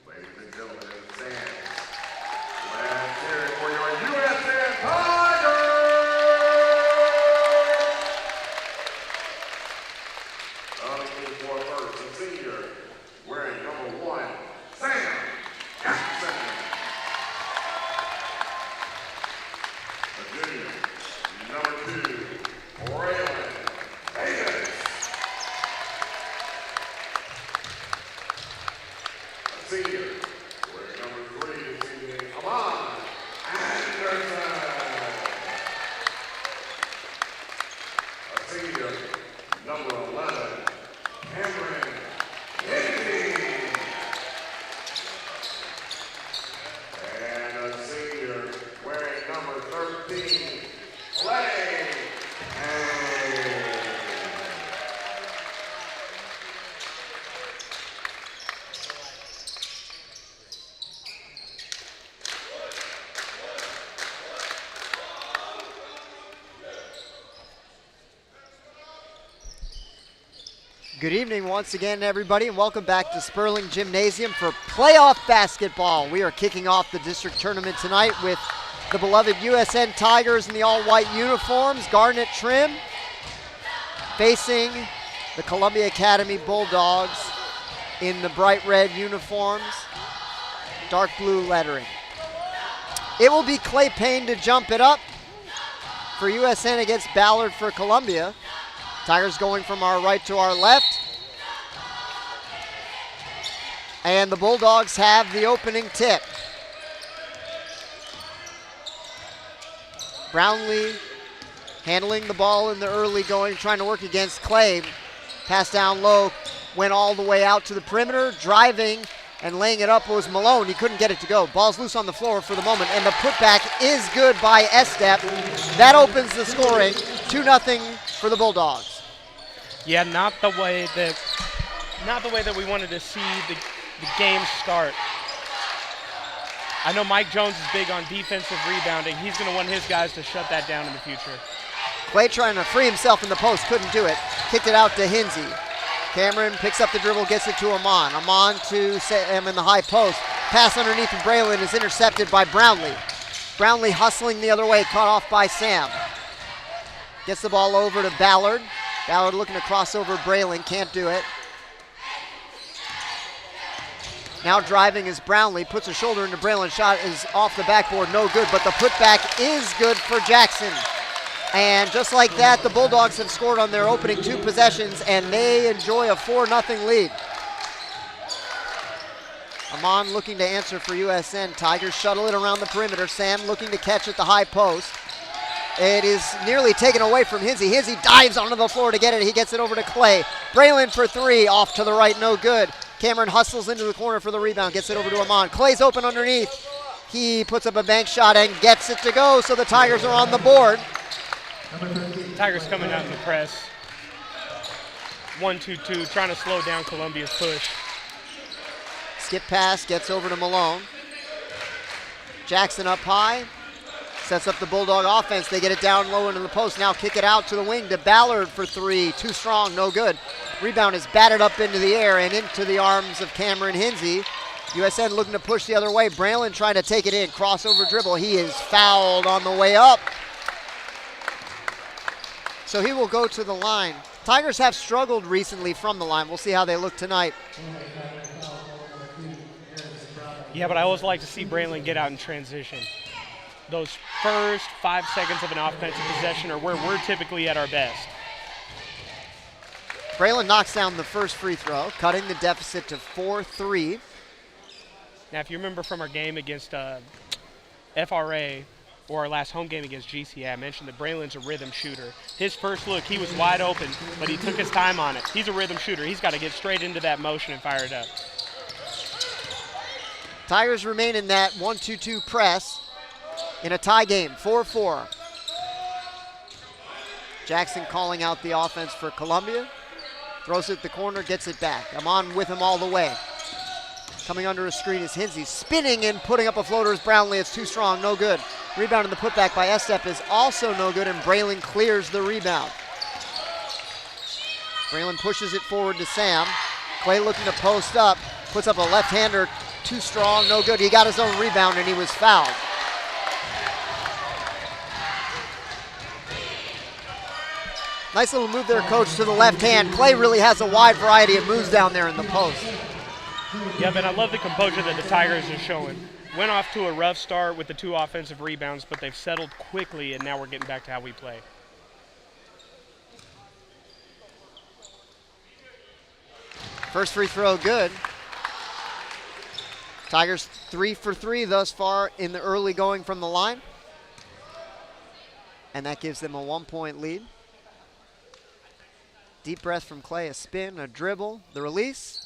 Ladies and gentlemen, stand. Let's hear it for your USN Tigers! Coming to the floor first, the senior, wearing number 1, Sam Jackson. The junior, number 2, Braylon Davis. Senior, wearing number 3 this evening, Amon Anderson. A senior, number 11, Cameron Kennedy. And a senior, wearing number 13, Clay. Good evening once again, everybody, and welcome back to Sperling Gymnasium for playoff basketball. We are kicking off the district tournament tonight with the beloved USN Tigers in the all-white uniforms, garnet trim, facing the Columbia Academy Bulldogs in the bright red uniforms, dark blue lettering. It will be Clay Payne to jump it up for USN against Ballard for Columbia. Tigers going from our right to our left. And the Bulldogs have the opening tip. Brownlee handling the ball in the early going, trying to work against Clay. Pass down low, went all the way out to the perimeter, driving and laying it up was Malone. He couldn't get it to go. Ball's loose on the floor for the moment, and the putback is good by Estep. That opens the scoring, 2-0 for the Bulldogs. Yeah, not the way that we wanted to see the game start. I know Mike Jones is big on defensive rebounding. He's going to want his guys to shut that down in the future. Clay trying to free himself in the post, couldn't do it. Kicked it out to Hinsey. Cameron picks up the dribble, gets it to Amon. Amon to Sam in the high post. Pass underneath of Braylon is intercepted by Brownlee. Brownlee hustling the other way, caught off by Sam. Gets the ball over to Ballard. Ballard looking to cross over Braylon, can't do it. Now driving is Brownlee, puts a shoulder into Braylon, shot is off the backboard, no good, but the putback is good for Jackson. And just like that, the Bulldogs have scored on their opening 2 possessions, and they enjoy a 4-0 lead. Amon looking to answer for USN. Tigers shuttle it around the perimeter. Sam looking to catch at the high post. It is nearly taken away from Hinsey. Hinsey dives onto the floor to get it. He gets it over to Clay. Braylon for 3, off to the right, no good. Cameron hustles into the corner for the rebound, gets it over to Amon. Clay's open underneath. He puts up a bank shot and gets it to go, so the Tigers are on the board. Tigers coming out in the press. 1-2-2, trying to slow down Columbia's push. Skip pass, gets over to Malone. Jackson up high. Sets up the Bulldog offense. They get it down low into the post. Now kick it out to the wing to Ballard for 3. Too strong, no good. Rebound is batted up into the air and into the arms of Cameron Hinsey. USN looking to push the other way. Braylon trying to take it in. Crossover dribble. He is fouled on the way up. So he will go to the line. Tigers have struggled recently from the line. We'll see how they look tonight. Yeah, but I always like to see Braylon get out in transition. Those first 5 seconds of an offensive possession are where we're typically at our best. Braylon knocks down the first free throw, cutting the deficit to 4-3. Now, if you remember from our game against FRA, or our last home game against GCA, I mentioned that Braylon's a rhythm shooter. His first look, he was wide open, but he took his time on it. He's a rhythm shooter. He's got to get straight into that motion and fire it up. Tigers remain in that 1-2-2 press in a tie game, 4-4. Jackson calling out the offense for Columbia. Throws it at the corner, gets it back. Amon with him all the way. Coming under a screen is Hinsey. Spinning and putting up a floater is Brownlee. It's too strong, no good. Rebound in the putback by Estep is also no good, and Braylon clears the rebound. Braylon pushes it forward to Sam. Clay looking to post up. Puts up a left-hander, too strong, no good. He got his own rebound and he was fouled. Nice little move there, coach, to the left hand. Clay really has a wide variety of moves down there in the post. Yeah, but I love the composure that the Tigers are showing. Went off to a rough start with the 2 offensive rebounds, but they've settled quickly, and now we're getting back to how we play. First free throw, good. Tigers 3 for 3 thus far in the early going from the line. And that gives them a 1-point lead. Deep breath from Clay, a spin, a dribble, the release.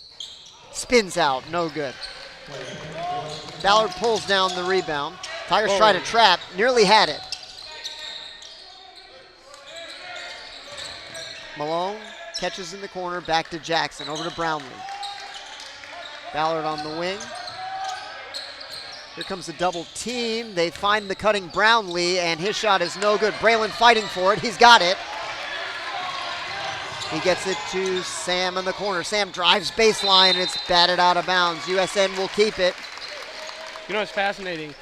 Spins out, no good. Ballard pulls down the rebound. Tigers try to trap, nearly had it. Malone catches in the corner, back to Jackson, over to Brownlee. Ballard on the wing. Here comes a double team. They find the cutting Brownlee, and his shot is no good. Braylon fighting for it, he's got it. He gets it to Sam in the corner. Sam drives baseline, and it's batted out of bounds. USN will keep it. You know, it's fascinating.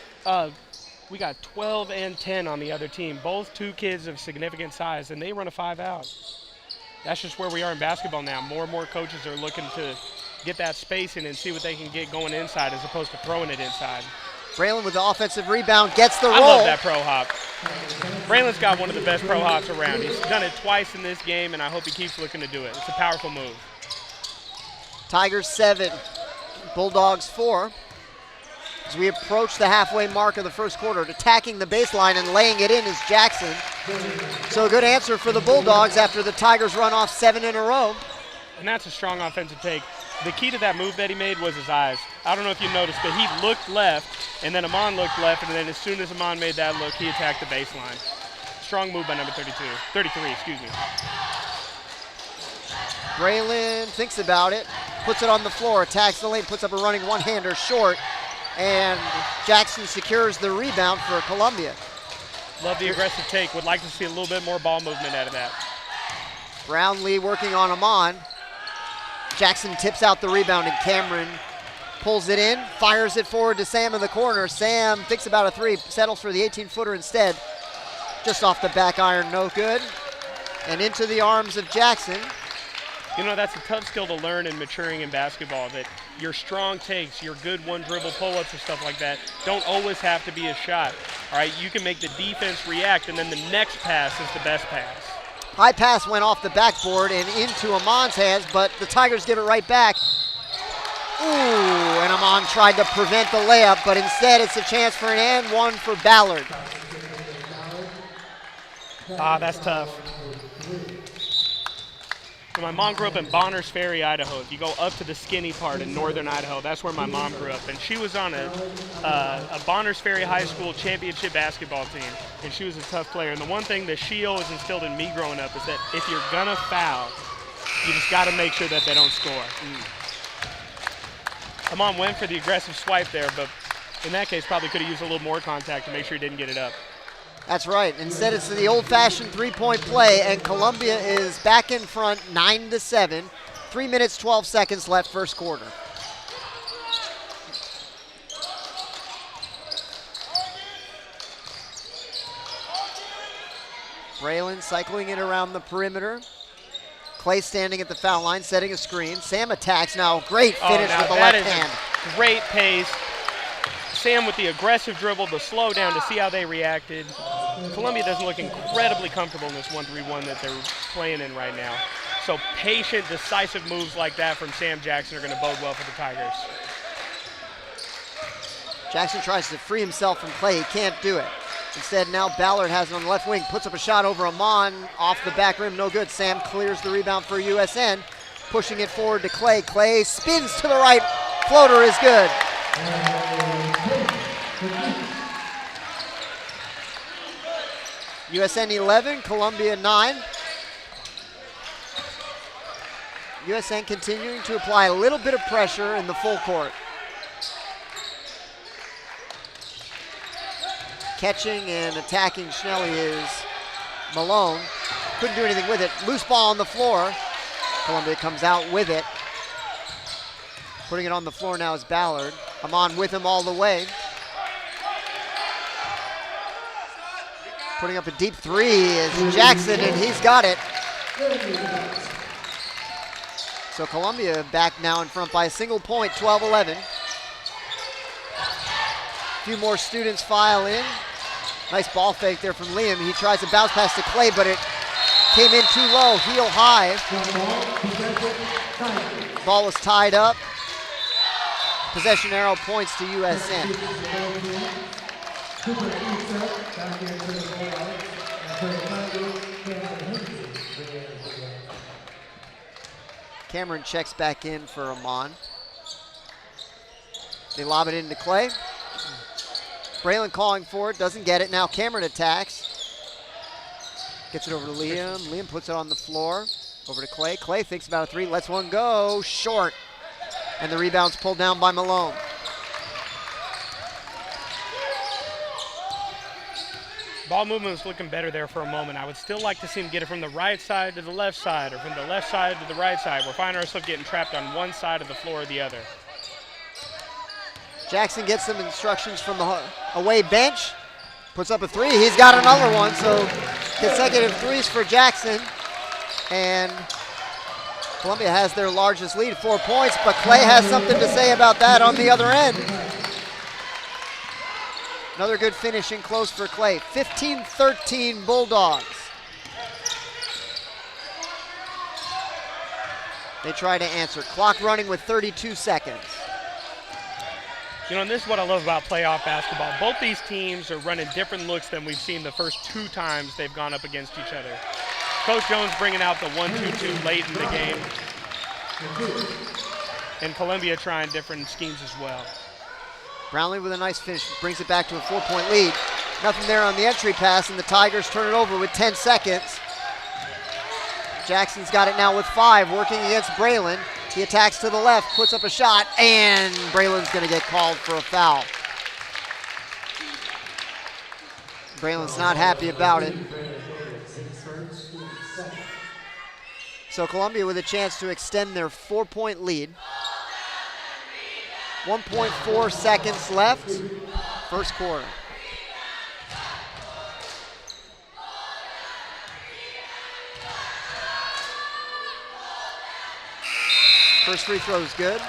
We got 12 and 10 on the other team, both 2 kids of significant size, and they run a 5-out. That's just where we are in basketball now. More and more coaches are looking to get that spacing and see what they can get going inside as opposed to throwing it inside. Braylon with the offensive rebound, gets the roll. I love that pro hop. Braylon's got one of the best pro hops around. He's done it twice in this game, and I hope he keeps looking to do it. It's a powerful move. Tigers 7, Bulldogs 4. As we approach the halfway mark of the first quarter, attacking the baseline and laying it in is Jackson. So a good answer for the Bulldogs after the Tigers run off 7 in a row. And that's a strong offensive take. The key to that move that he made was his eyes. I don't know if you noticed, but he looked left, and then Amon looked left, and then as soon as Amon made that look, he attacked the baseline. Strong move by number 33, excuse me. Braylon thinks about it, puts it on the floor, attacks the lane, puts up a running one-hander short, and Jackson secures the rebound for Columbia. Love the aggressive take. Would like to see a little bit more ball movement out of that. Brownlee working on Amon. Jackson tips out the rebound, and Cameron pulls it in, fires it forward to Sam in the corner. Sam thinks about a 3, settles for the 18-footer instead. Just off the back iron, no good. And into the arms of Jackson. You know, that's a tough skill to learn in maturing in basketball, that your strong takes, your good one-dribble pull-ups and stuff like that don't always have to be a shot. All right, you can make the defense react, and then the next pass is the best pass. High pass went off the backboard and into Amon's hands, but the Tigers give it right back. Ooh, and Amon tried to prevent the layup, but instead it's a chance for an and one for Ballard. That's tough. So my mom grew up in Bonners Ferry, Idaho. If you go up to the skinny part in northern Idaho, that's where my mom grew up. And she was on a Bonners Ferry High School championship basketball team, and she was a tough player. And the one thing that she always instilled in me growing up is that if you're gonna foul, you just gotta make sure that they don't score. My mom went for the aggressive swipe there, but in that case probably could have used a little more contact to make sure he didn't get it up. That's right. Instead, it's the old-fashioned three-point play, and Columbia is back in front 9-7. 3 minutes, 12 seconds left first quarter. Braylon cycling it around the perimeter. Clay standing at the foul line, setting a screen. Sam attacks now. Great finish with the left hand. Great pace. Sam with the aggressive dribble, the slow down to see how they reacted. Columbia doesn't look incredibly comfortable in this 1-3-1 that they're playing in right now. So patient, decisive moves like that from Sam Jackson are going to bode well for the Tigers. Jackson tries to free himself from Clay. He can't do it. Instead, now Ballard has it on the left wing, puts up a shot over Amon, off the back rim, no good. Sam clears the rebound for USN, pushing it forward to Clay. Clay spins to the right, floater is good. USN 11, Columbia 9. USN continuing to apply a little bit of pressure in the full court. Catching and attacking Schnelly is Malone. Couldn't do anything with it. Loose ball on the floor. Columbia comes out with it. Putting it on the floor now is Ballard. Amon with him all the way. Putting up a deep three is Jackson, and he's got it. So Columbia back now in front by a single point, 12-11. A few more students file in. Nice ball fake there from Liam. He tries to bounce pass to Clay, but it came in too low, heel high. Ball was tied up. Possession arrow points to USN. Cameron checks back in for Amon. They lob it into Clay. Braylon calling for it, doesn't get it. Now Cameron attacks. Gets it over to Liam. Liam puts it on the floor. Over to Clay. Clay thinks about a three, lets one go. Short. And the rebound's pulled down by Malone. Ball movement was looking better there for a moment. I would still like to see him get it from the right side to the left side, or from the left side to the right side. We're finding ourselves getting trapped on one side of the floor or the other. Jackson gets some instructions from the away bench. Puts up a three. He's got another one, so consecutive threes for Jackson. And Columbia has their largest lead, 4 points, but Clay has something to say about that on the other end. Another good finish in close for Clay. 15-13 Bulldogs. They try to answer. Clock running with 32 seconds. You know, and this is what I love about playoff basketball. Both these teams are running different looks than we've seen the first two times they've gone up against each other. Coach Jones bringing out the 1-2-2 late in the game. And Columbia trying different schemes as well. Brownlee with a nice finish, brings it back to a 4-point lead. Nothing there on the entry pass, and the Tigers turn it over with 10 seconds. Jackson's got it now with 5, working against Braylon. He attacks to the left, puts up a shot, and Braylon's gonna get called for a foul. Braylon's not happy about it. So Columbia with a chance to extend their 4-point lead. 1.4 seconds left, first quarter. First free throw is good.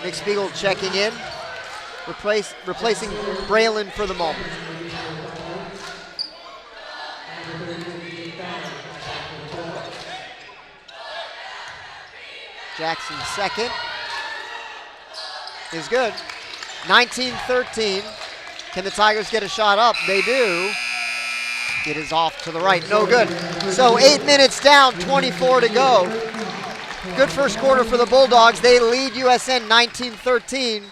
Nick Spiegel checking in, replacing Braylon for the moment. Jackson's second is good. 19-13. Can the Tigers get a shot up? They do. It is off to the right, no good. So 8 minutes down, 24 to go. Good first quarter for the Bulldogs. They lead USN 19-13.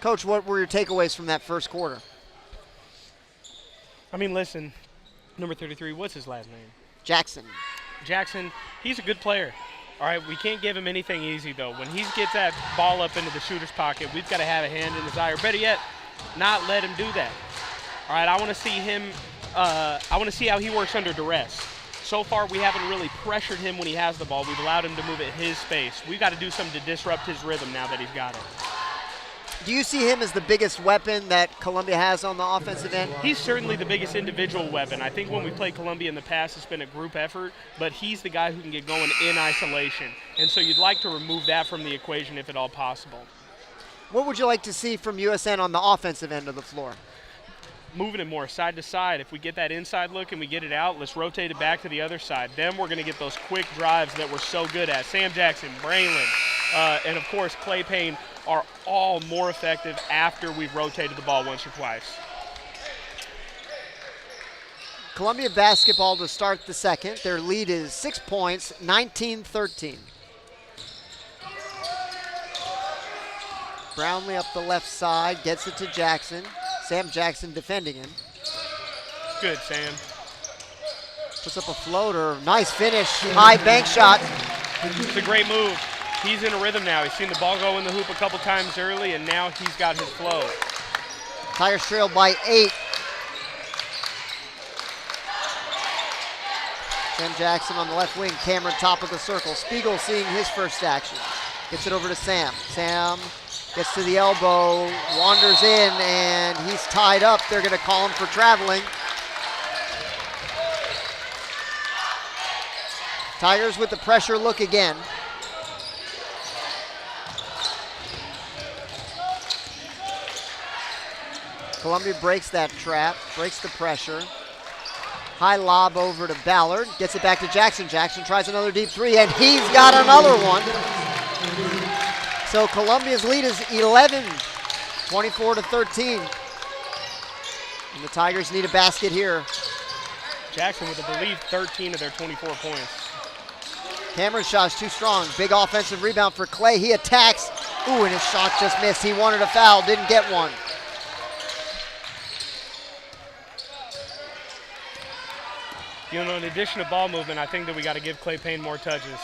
Coach, what were your takeaways from that first quarter? I mean, listen, number 33, what's his last name? Jackson. Jackson, he's a good player. All right, we can't give him anything easy, though. When he gets that ball up into the shooter's pocket, we've got to have a hand in his eye, or better yet, not let him do that. All right, I want to see him, I want to see how he works under duress. So far, we haven't really pressured him when he has the ball. We've allowed him to move at his pace. We've got to do something to disrupt his rhythm now that he's got it. Do you see him as the biggest weapon that Columbia has on the offensive end? He's certainly the biggest individual weapon. I think when we played Columbia in the past, it's been a group effort, but he's the guy who can get going in isolation. And so you'd like to remove that from the equation if at all possible. What would you like to see from USN on the offensive end of the floor? Moving it more side to side. If we get that inside look and we get it out, let's rotate it back to the other side. Then we're going to get those quick drives that we're so good at. Sam Jackson, Braylon, and of course Clay Payne are all more effective after we've rotated the ball once or twice. Columbia basketball to start the second. Their lead is 6 points, 19-13. Brownlee up the left side, gets it to Jackson. Sam Jackson defending him. Good, Sam. Puts up a floater. Nice finish. High bank shot. It's a great move. He's in a rhythm now. He's seen the ball go in the hoop a couple times early, and now he's got his flow. Tigers trail by 8. Sam Jackson on the left wing. Cameron top of the circle. Spiegel seeing his first action. Gets it over to Sam. Sam gets to the elbow, wanders in, and he's tied up. They're going to call him for traveling. Tigers with the pressure look again. Columbia breaks that trap, breaks the pressure. High lob over to Ballard, gets it back to Jackson. Jackson tries another deep three, and he's got another one. So Columbia's lead is 11, 24-13. And the Tigers need a basket here. Jackson with, I believe, 13 of their 24 points. Cameron's shot's too strong. Big offensive rebound for Clay. He attacks. Ooh, and his shot just missed. He wanted a foul, didn't get one. You know, in addition to ball movement, I think that we got to give Clay Payne more touches.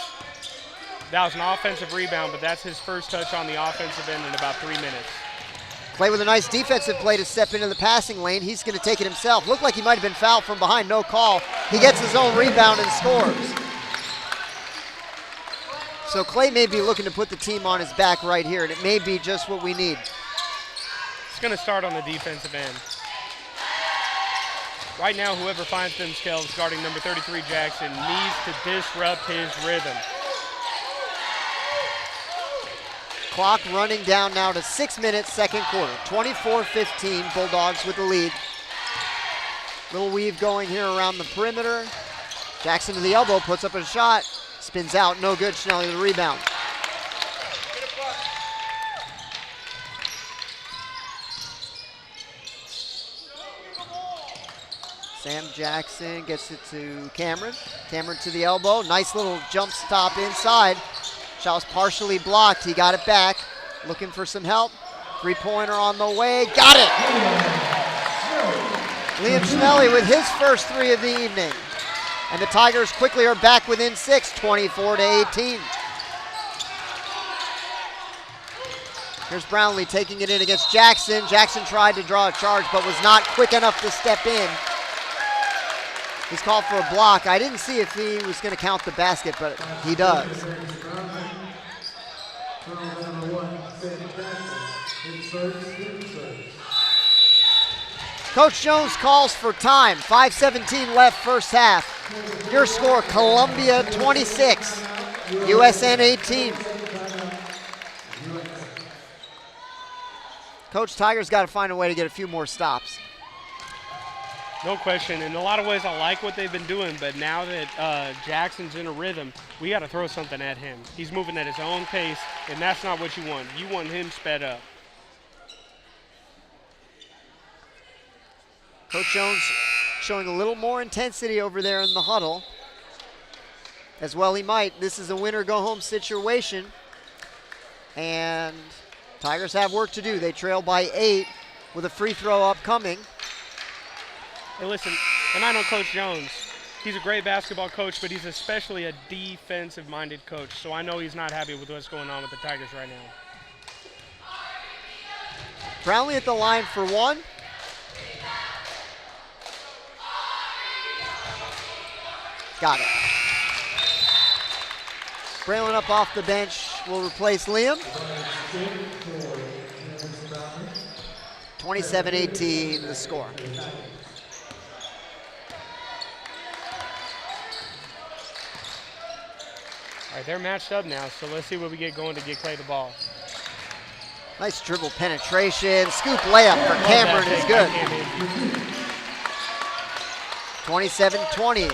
That was an offensive rebound, but that's his first touch on the offensive end in about 3 minutes. Clay with a nice defensive play to step into the passing lane. He's going to take it himself. Looked like he might have been fouled from behind. No call. He gets his own rebound and scores. So Clay may be looking to put the team on his back right here, and it may be just what we need. It's going to start on the defensive end. Right now, whoever finds themselves guarding number 33, Jackson, needs to disrupt his rhythm. Clock running down now to 6 minutes, second quarter. 24-15, Bulldogs with the lead. Little weave going here around the perimeter. Jackson to the elbow, puts up a shot. Spins out, no good. Schnelly the rebound. Sam Jackson gets it to Cameron. Cameron to the elbow. Nice little jump stop inside. Shot was partially blocked. He got it back. Looking for some help. Three-pointer on the way. Got it! Liam Schnelly with his first three of the evening. And the Tigers quickly are back within 6, 24-18. Here's Brownlee taking it in against Jackson. Jackson tried to draw a charge but was not quick enough to step in. He's called for a block. I didn't see if he was going to count the basket, but he does. Coach Jones calls for time. 5:17 left first half. Your score, Columbia 26, USN 18. Coach, Tigers got to find a way to get a few more stops. No question. In a lot of ways, I like what they've been doing, but now that Jackson's in a rhythm, we got to throw something at him. He's moving at his own pace, and that's not what you want. You want him sped up. Coach Jones showing a little more intensity over there in the huddle. As well he might. This is a winner-go-home situation. And Tigers have work to do. They trail by 8 with a free throw upcoming. Hey, listen, and I know Coach Jones. He's a great basketball coach, but he's especially a defensive-minded coach. So I know he's not happy with what's going on with the Tigers right now. Brownlee at the line for one. Got it. Braylon up off the bench will replace Liam. 27-18 the score. All right, they're matched up now, so let's see what we get going to get Clay the ball. Nice dribble penetration. Scoop layup for Cameron is good. 27-20.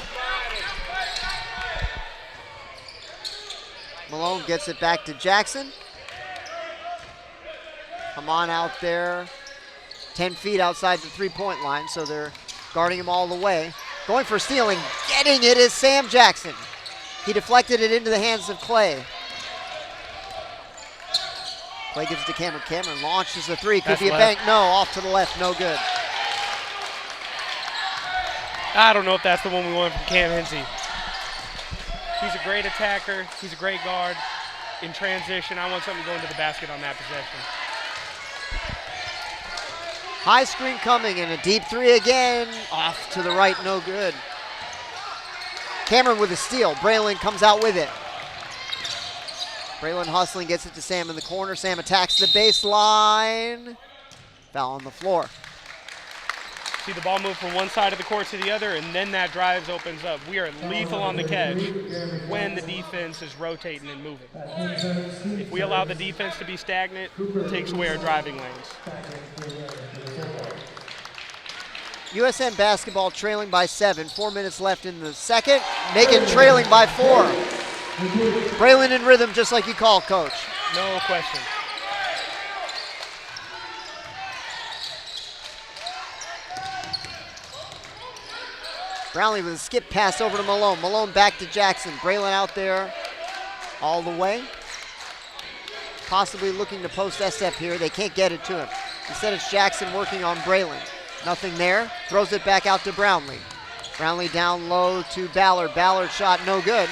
Malone gets it back to Jackson. Come on out there. 10 feet outside the three-point line, so they're guarding him all the way. Going for stealing, getting it is Sam Jackson. He deflected it into the hands of Clay. Clay gives it to Cameron. Cameron launches a three. Could That's be a left. bank. No, off to the left. No good. I don't know if that's the one we want from Cam Hensey. He's a great attacker. He's a great guard. In transition, I want something going to the basket on that possession. High screen coming and a deep three again. Off to the right. No good. Cameron with a steal. Braylon comes out with it. Braylon hustling, gets it to Sam in the corner. Sam attacks the baseline. Foul on the floor. See the ball move from one side of the court to the other, and then that drive opens up. We are lethal on the catch when the defense is rotating and moving. If we allow the defense to be stagnant, it takes away our driving lanes. USN basketball trailing by 7. 4 minutes left in the second. Make it trailing by 4. Braylon in rhythm, just like you call, Coach. No question. Brownlee with a skip pass over to Malone. Malone back to Jackson. Braylon out there all the way. Possibly looking to post S-step here. They can't get it to him. Instead, it's Jackson working on Braylon. Nothing there. Throws it back out to Brownlee. Brownlee down low to Ballard. Ballard shot no good.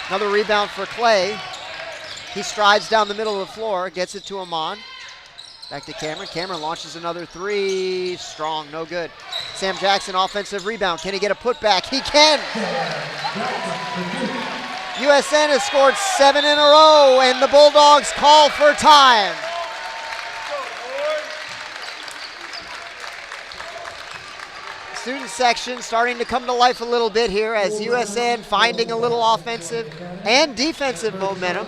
Another rebound for Clay. He strides down the middle of the floor. Gets it to Amon. Back to Cameron. Cameron launches another three. Strong, no good. Sam Jackson, offensive rebound. Can he get a putback? He can! USN has scored 7 in a row, and the Bulldogs call for time. Student section starting to come to life a little bit here as USN finding a little offensive and defensive momentum.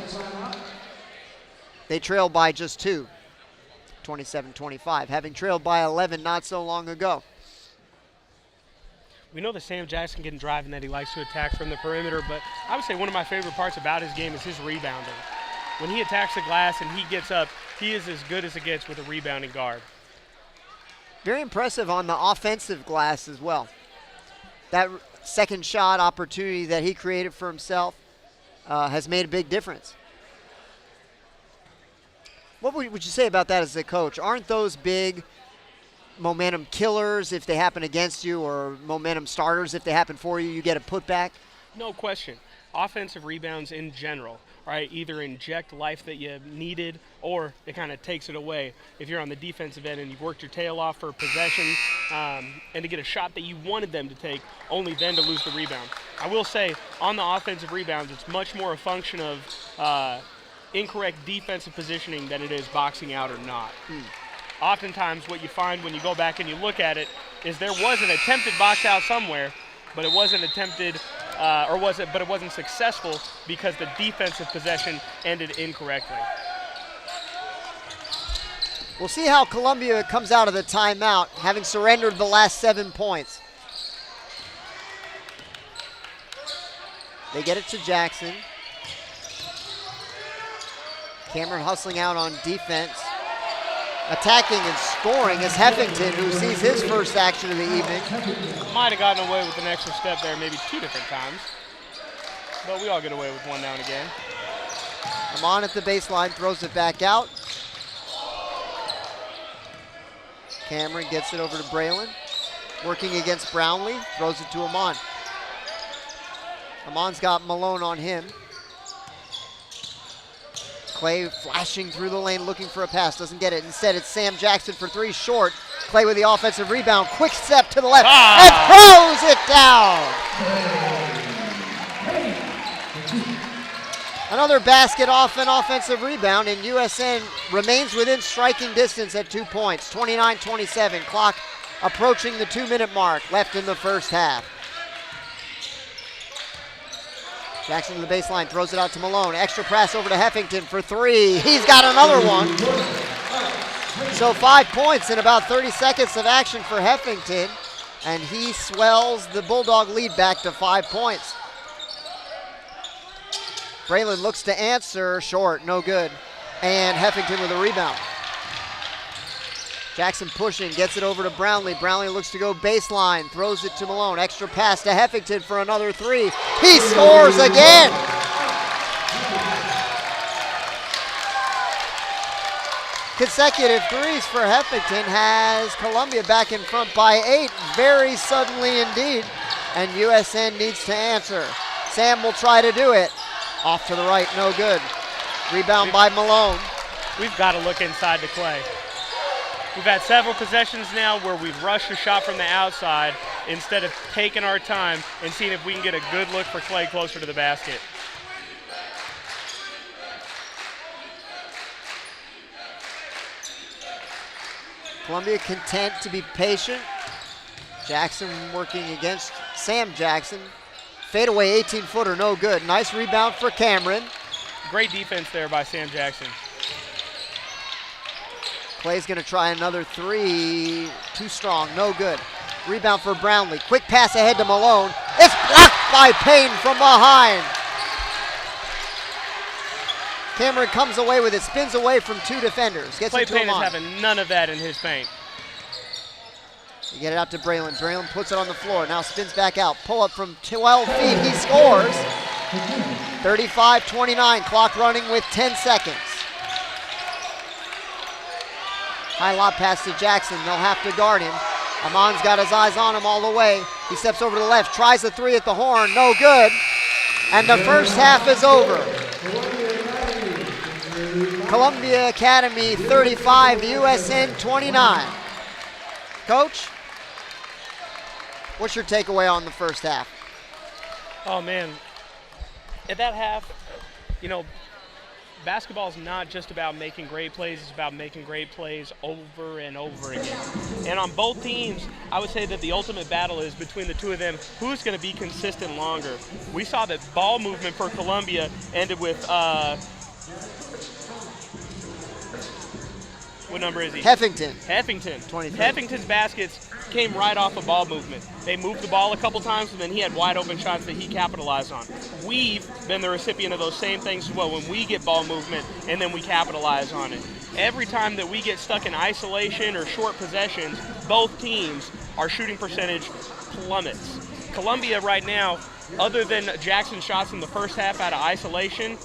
They trail by just 2. 27-25, having trailed by 11 not so long ago. We know that Sam Jackson can drive and that he likes to attack from the perimeter, but I would say one of my favorite parts about his game is his rebounding. When he attacks the glass and he gets up, he is as good as it gets with a rebounding guard. Very impressive on the offensive glass as well. That second shot opportunity that he created for himself has made a big difference. What would you say about that as a coach? Aren't those big momentum killers if they happen against you, or momentum starters if they happen for you, you get a putback? No question. Offensive rebounds in general, right, either inject life that you needed or it kind of takes it away. If you're on the defensive end and you've worked your tail off for possessions and to get a shot that you wanted them to take, only then to lose the rebound. I will say on the offensive rebounds, it's much more a function of incorrect defensive positioning than it is boxing out or not. Oftentimes what you find when you go back and you look at it is there was an attempted box out somewhere, but it wasn't attempted, but it wasn't successful because the defensive possession ended incorrectly. We'll see how Columbia comes out of the timeout, having surrendered the last 7 points. They get it to Jackson. Cameron hustling out on defense. Attacking and scoring is Heffington, who sees his first action of the evening. Might have gotten away with an extra step there maybe 2 different times, but we all get away with one now and again. Amon at the baseline, throws it back out. Cameron gets it over to Braylon. Working against Brownlee, throws it to Amon. Amon's got Malone on him. Clay flashing through the lane looking for a pass, doesn't get it. Instead, it's Sam Jackson for 3 short. Clay with the offensive rebound, quick step to the left, and throws it down. Another basket off an offensive rebound, and USN remains within striking distance at 2 points. 29-27, clock approaching the 2-minute mark left in the first half. Jackson to the baseline, throws it out to Malone. Extra pass over to Heffington for 3. He's got another one. So 5 points in about 30 seconds of action for Heffington, and he swells the Bulldog lead back to 5 points. Braylon looks to answer, short, no good. And Heffington with a rebound. Jackson pushing, gets it over to Brownlee. Brownlee looks to go baseline, throws it to Malone. Extra pass to Heffington for another three. He scores again! Consecutive threes for Heffington has Columbia back in front by 8, very suddenly indeed. And USN needs to answer. Sam will try to do it. Off to the right, no good. Rebound by Malone. We've got to look inside to Clay. We've had several possessions now where we've rushed a shot from the outside instead of taking our time and seeing if we can get a good look for Clay closer to the basket. Columbia content to be patient. Jackson working against Sam Jackson. Fadeaway 18-footer, no good. Nice rebound for Cameron. Great defense there by Sam Jackson. Clay's gonna try another three. Too strong, no good. Rebound for Brownlee. Quick pass ahead to Malone. It's blocked by Payne from behind. Cameron comes away with it, spins away from 2 defenders. Gets Clay it to Payne is Amon. having none of that in his paint. You get it out to Braylon. Braylon puts it on the floor. Now spins back out. Pull up from 12 feet. He scores. 35-29. Clock running with 10 seconds. High lob pass to Jackson. They'll have to guard him. Amon's got his eyes on him all the way. He steps over to the left. Tries a three at the horn. No good. And the first half is over. Columbia Academy 35, USN 29. Coach, what's your takeaway on the first half? Oh, man. At that half, you know, basketball is not just about making great plays. It's about making great plays over and over again. And on both teams, I would say that the ultimate battle is between the two of them. Who's going to be consistent longer? We saw that ball movement for Columbia ended with what number is he? Heffington. 23. 23. Heffington's baskets came right off of ball movement. They moved the ball a couple times, and then he had wide open shots that he capitalized on. We've been the recipient of those same things as well when we get ball movement and then we capitalize on it. Every time that we get stuck in isolation or short possessions, both teams, our shooting percentage plummets. Columbia right now, other than Jackson's shots in the first half out of isolation,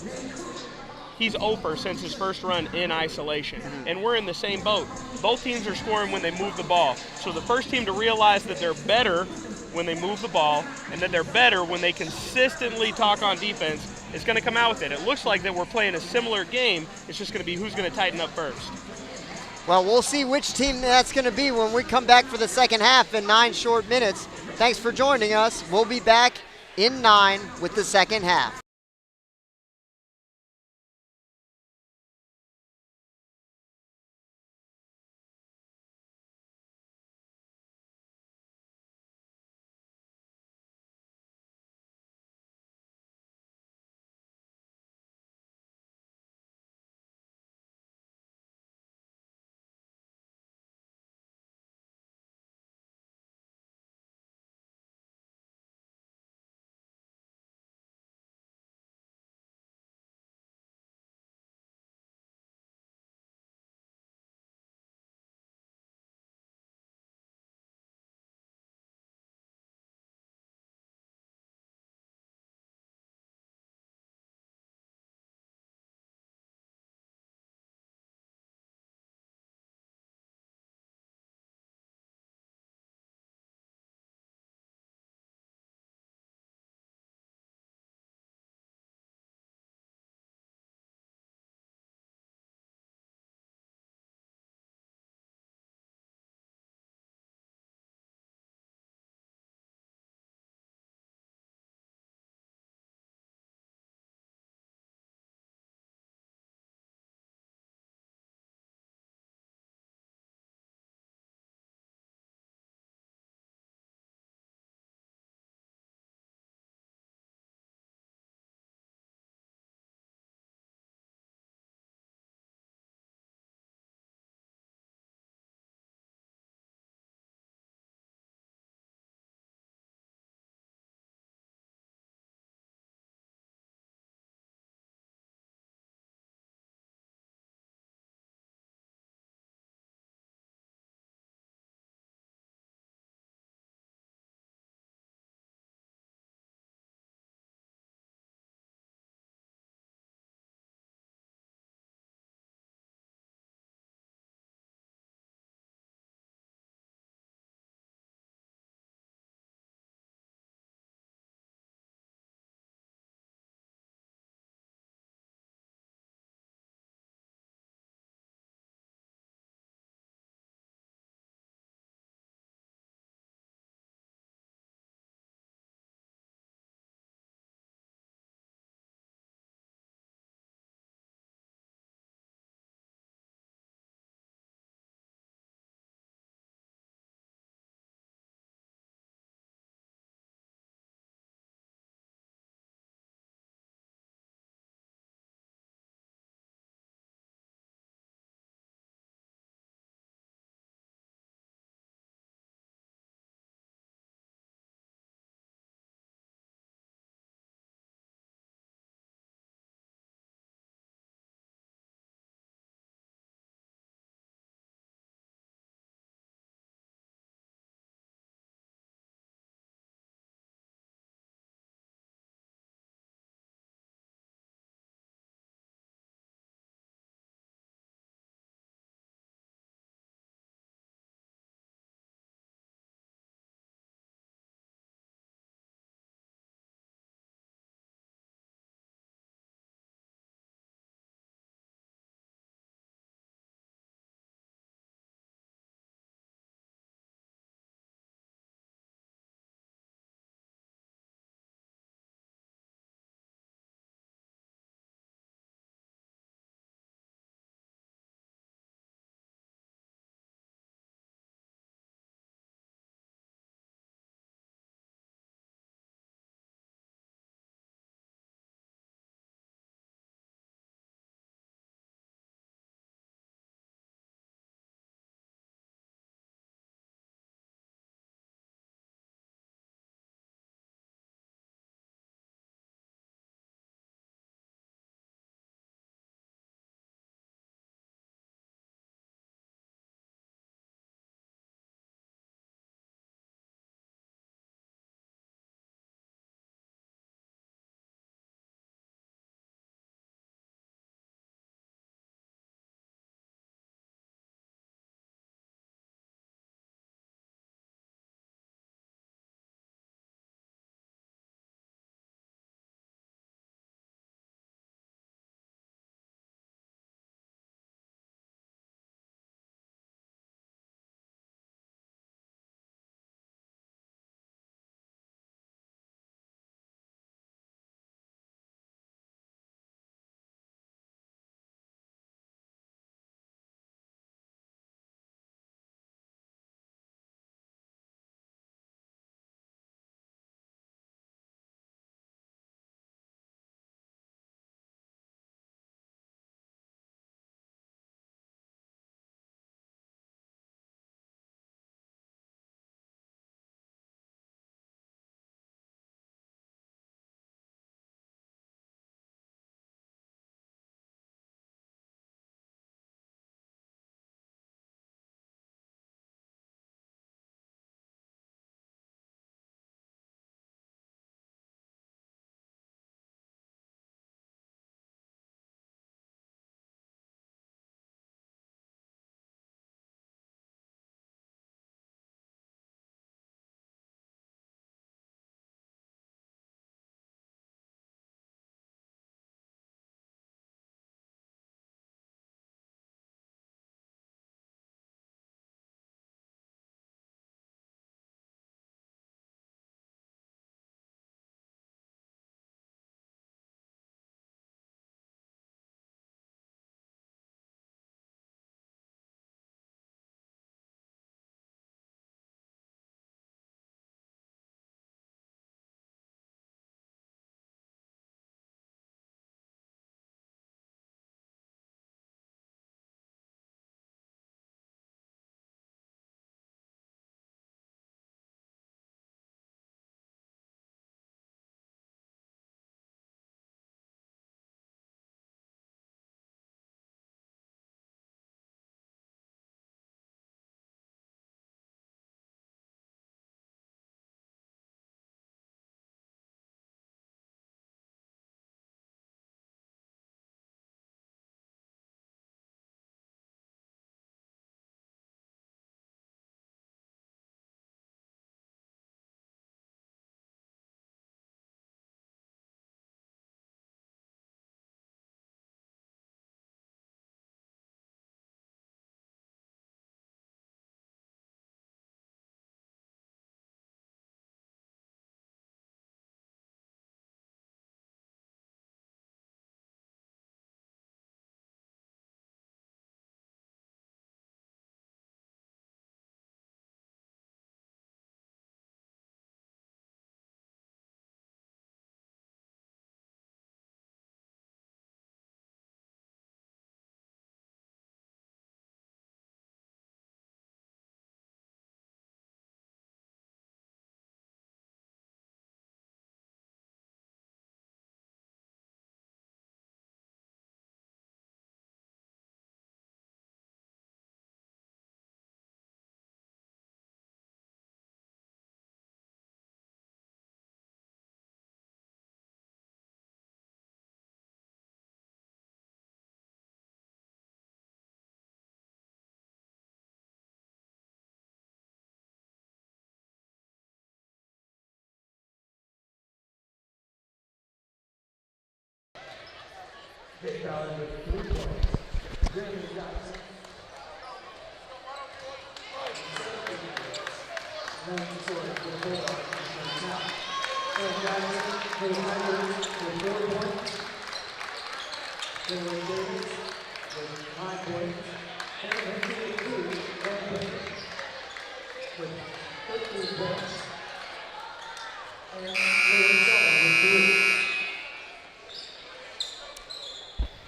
he's over since his first run in isolation. And we're in the same boat. Both teams are scoring when they move the ball. So the first team to realize that they're better when they move the ball and that they're better when they consistently talk on defense is going to come out with it. It looks like that we're playing a similar game. It's just going to be who's going to tighten up first. Well, we'll see which team that's going to be when we come back for the second half in 9 short minutes. Thanks for joining us. We'll be back in 9 with the second half.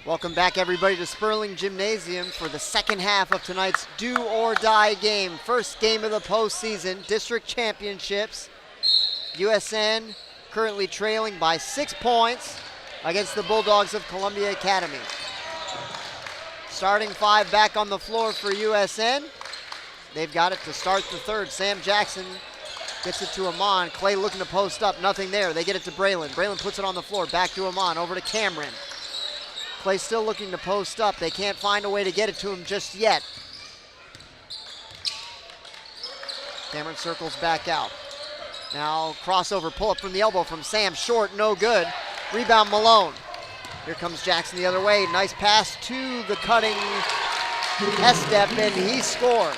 Welcome back, everybody, to Sperling Gymnasium for the second half of tonight's do-or-die game. First game of the postseason, district championships. USN currently trailing by 6 points against the Bulldogs of Columbia Academy. Starting five back on the floor for USN. They've got it to start the third. Sam Jackson gets it to Amon. Clay looking to post up, nothing there. They get it to Braylon. Braylon puts it on the floor, back to Amon, over to Cameron. Clay still looking to post up. They can't find a way to get it to him just yet. Cameron circles back out. Now crossover, pull up from the elbow from Sam, short, no good. Rebound Malone. Here comes Jackson the other way. Nice pass to the cutting Estep, and he scores.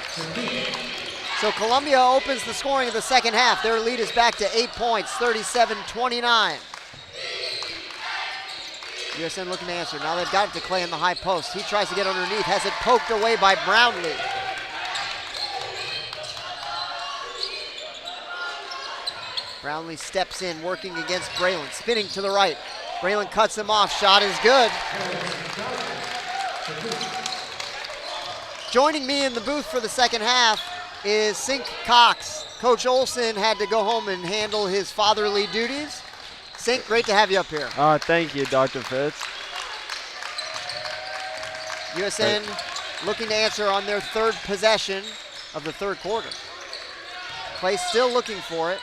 So Columbia opens the scoring of the second half. Their lead is back to 8 points, 37-29. USN looking to answer. Now they've got it to Clay in the high post. He tries to get underneath, has it poked away by Brownlee. Brownlee steps in, working against Braylon, spinning to the right. Braylon cuts him off, shot is good. Joining me in the booth for the second half is Sink Cox. Coach Olson had to go home and handle his fatherly duties. Sink, great to have you up here. Thank you, Dr. Fitz. USN looking to answer on their third possession of the third quarter. Clay still looking for it.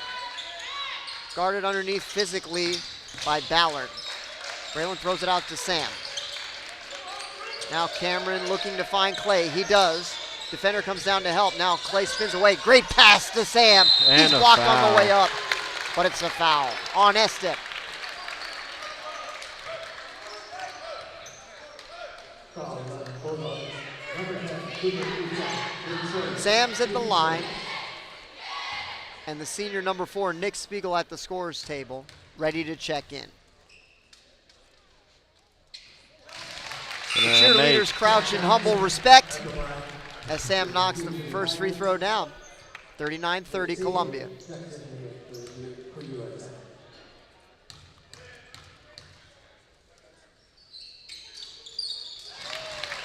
Guarded underneath physically by Ballard. Braylon throws it out to Sam. Now Cameron looking to find Clay. He does. Defender comes down to help. Now Clay spins away. Great pass to Sam. And he's blocked on the way up, but it's a foul on Estep. Sam's at the line, and the senior number 4, Nick Spiegel, at the scorer's table, ready to check in. The cheerleaders crouch in humble respect as Sam knocks the first free throw down. 39-30 Columbia.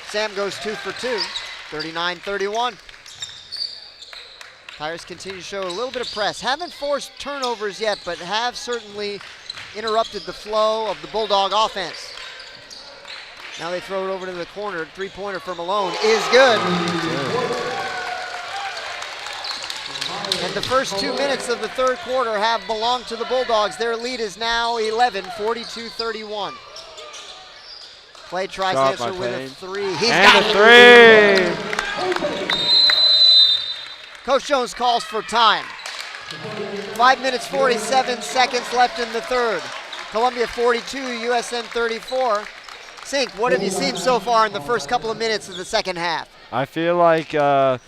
Sam goes 2 for 2, 39-31. Tigers continue to show a little bit of press. Haven't forced turnovers yet, but have certainly interrupted the flow of the Bulldog offense. Now they throw it over to the corner. Three-pointer for Malone is good. And the first 2 minutes of the third quarter have belonged to the Bulldogs. Their lead is now 11, 42-31. Clay tries to answer with a three. He's got a three. Coach Jones calls for time. 5 minutes, 47 seconds left in the third. Columbia 42, USN 34. Sink, what have you seen so far in the first couple of minutes of the second half? I feel like the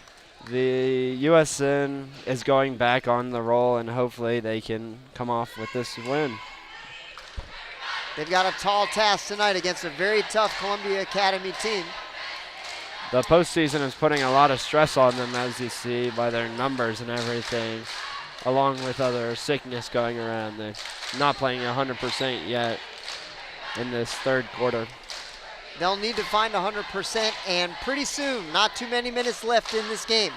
USN is going back on the roll, and hopefully they can come off with this win. They've got a tall task tonight against a very tough Columbia Academy team. The postseason is putting a lot of stress on them, as you see by their numbers and everything, along with other sickness going around. They're not playing 100% yet in this third quarter. They'll need to find 100%, and pretty soon. Not too many minutes left in this game.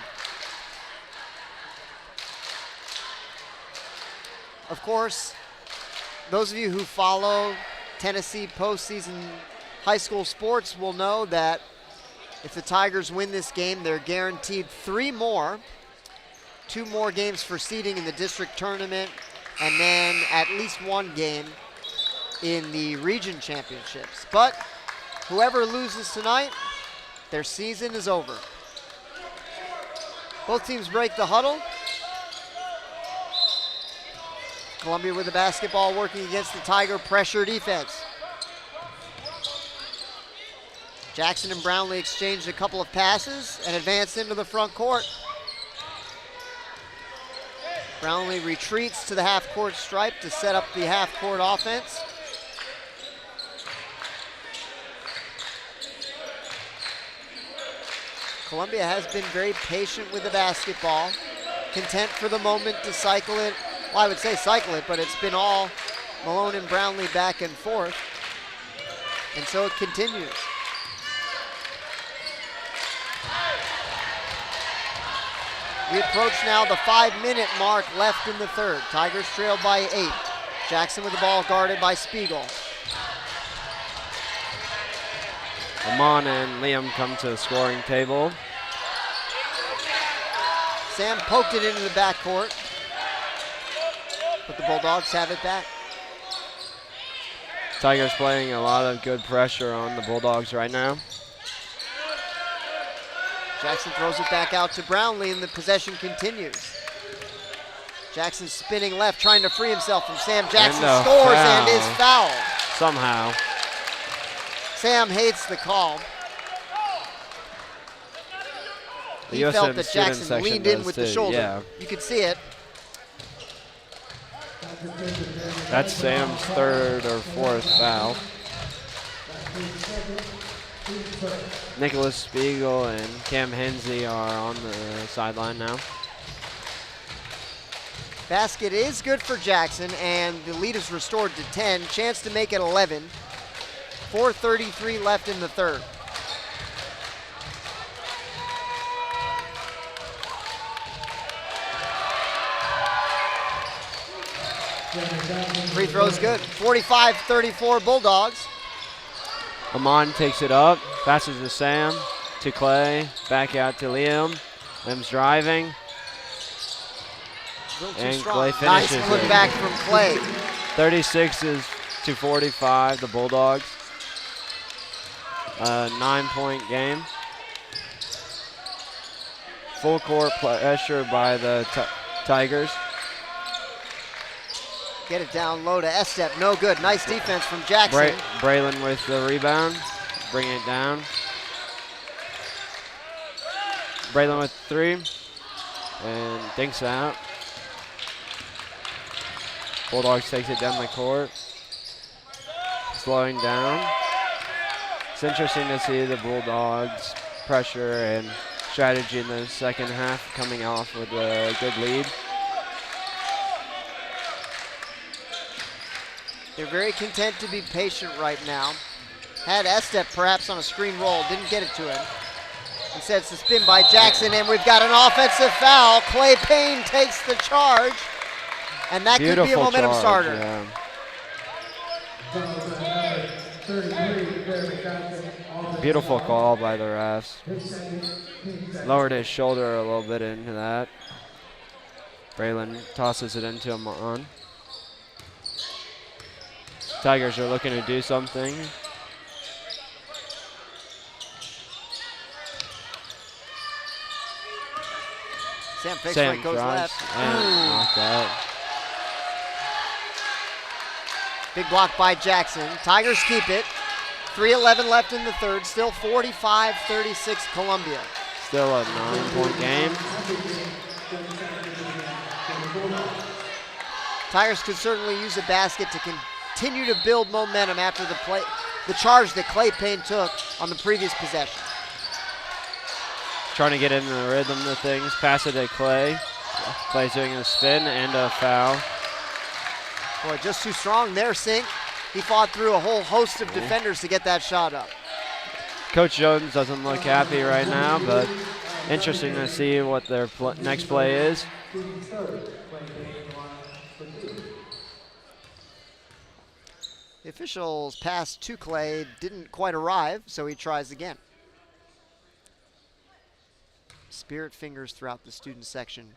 Of course, those of you who follow Tennessee postseason high school sports will know that if the Tigers win this game, they're guaranteed 3 more. 2 more games for seeding in the district tournament, and then at least 1 game in the region championships. But whoever loses tonight, their season is over. Both teams break the huddle. Columbia with the basketball working against the Tiger pressure defense. Jackson and Brownlee exchanged a couple of passes and advanced into the front court. Brownlee retreats to the half-court stripe to set up the half-court offense. Columbia has been very patient with the basketball, content for the moment to cycle it. Well, I would say cycle it, but it's been all Malone and Brownlee back and forth. And so it continues. We approach now the 5-minute mark left in the third. Tigers trail by 8. Jackson with the ball guarded by Spiegel. Amon and Liam come to the scoring table. Sam poked it into the backcourt, but the Bulldogs have it back. Tigers playing a lot of good pressure on the Bulldogs right now. Jackson throws it back out to Brownlee, and the possession continues. Jackson spinning left, trying to free himself from Sam. Jackson And scores foul. and is fouled. Somehow. Sam hates the call. The He USN felt that student Jackson section leaned in does with too, the shoulder. yeah. You could see it. That's Sam's third or fourth foul. Nicholas Spiegel and Cam Hensley are on the sideline now. Basket is good for Jackson, and the lead is restored to 10. Chance to make it 11. 4:33 left in the third. Free throw's good. 45-34 Bulldogs. Amon takes it up, passes to Sam, to Clay, back out to Liam. Liam's driving, A little too and strong. Clay Nice finishes put it. back from Clay. 36-45, the Bulldogs. 9-point game. Full court pressure by the Tigers. Get it down low to Estep. No good. Nice defense from Jackson. Braylon with the rebound, bring it down. Braylon with 3, and dinks out. Bulldogs takes it down the court. Slowing down. It's interesting to see the Bulldogs pressure and strategy in the second half, coming off with a good lead. They're very content to be patient right now. Had Estep perhaps on a screen roll, didn't get it to him. Instead, it's a spin by Jackson, and we've got an offensive foul. Clay Payne takes the charge, and that could be a momentum starter. Yeah. Beautiful call by the refs. Lowered his shoulder a little bit into that. Braylon tosses it into him on. Tigers are looking to do something. Sam fakes Sam right, goes drives left. and knocked out. Big block by Jackson. Tigers keep it. 3:11 left in the third. Still 45-36 Columbia. Still a 9-point game. Tigers could certainly use a basket to continue to build momentum after the charge that Clay Payne took on the previous possession. Trying to get into the rhythm of things. Pass it to Clay. Clay's doing a spin and a foul. Boy, just too strong there, Sink. He fought through a whole host of defenders to get that shot up. Coach Jones doesn't look happy right now, but interesting to see what their next play is. The official's pass to Clay didn't quite arrive, so he tries again. Spirit fingers throughout the student section,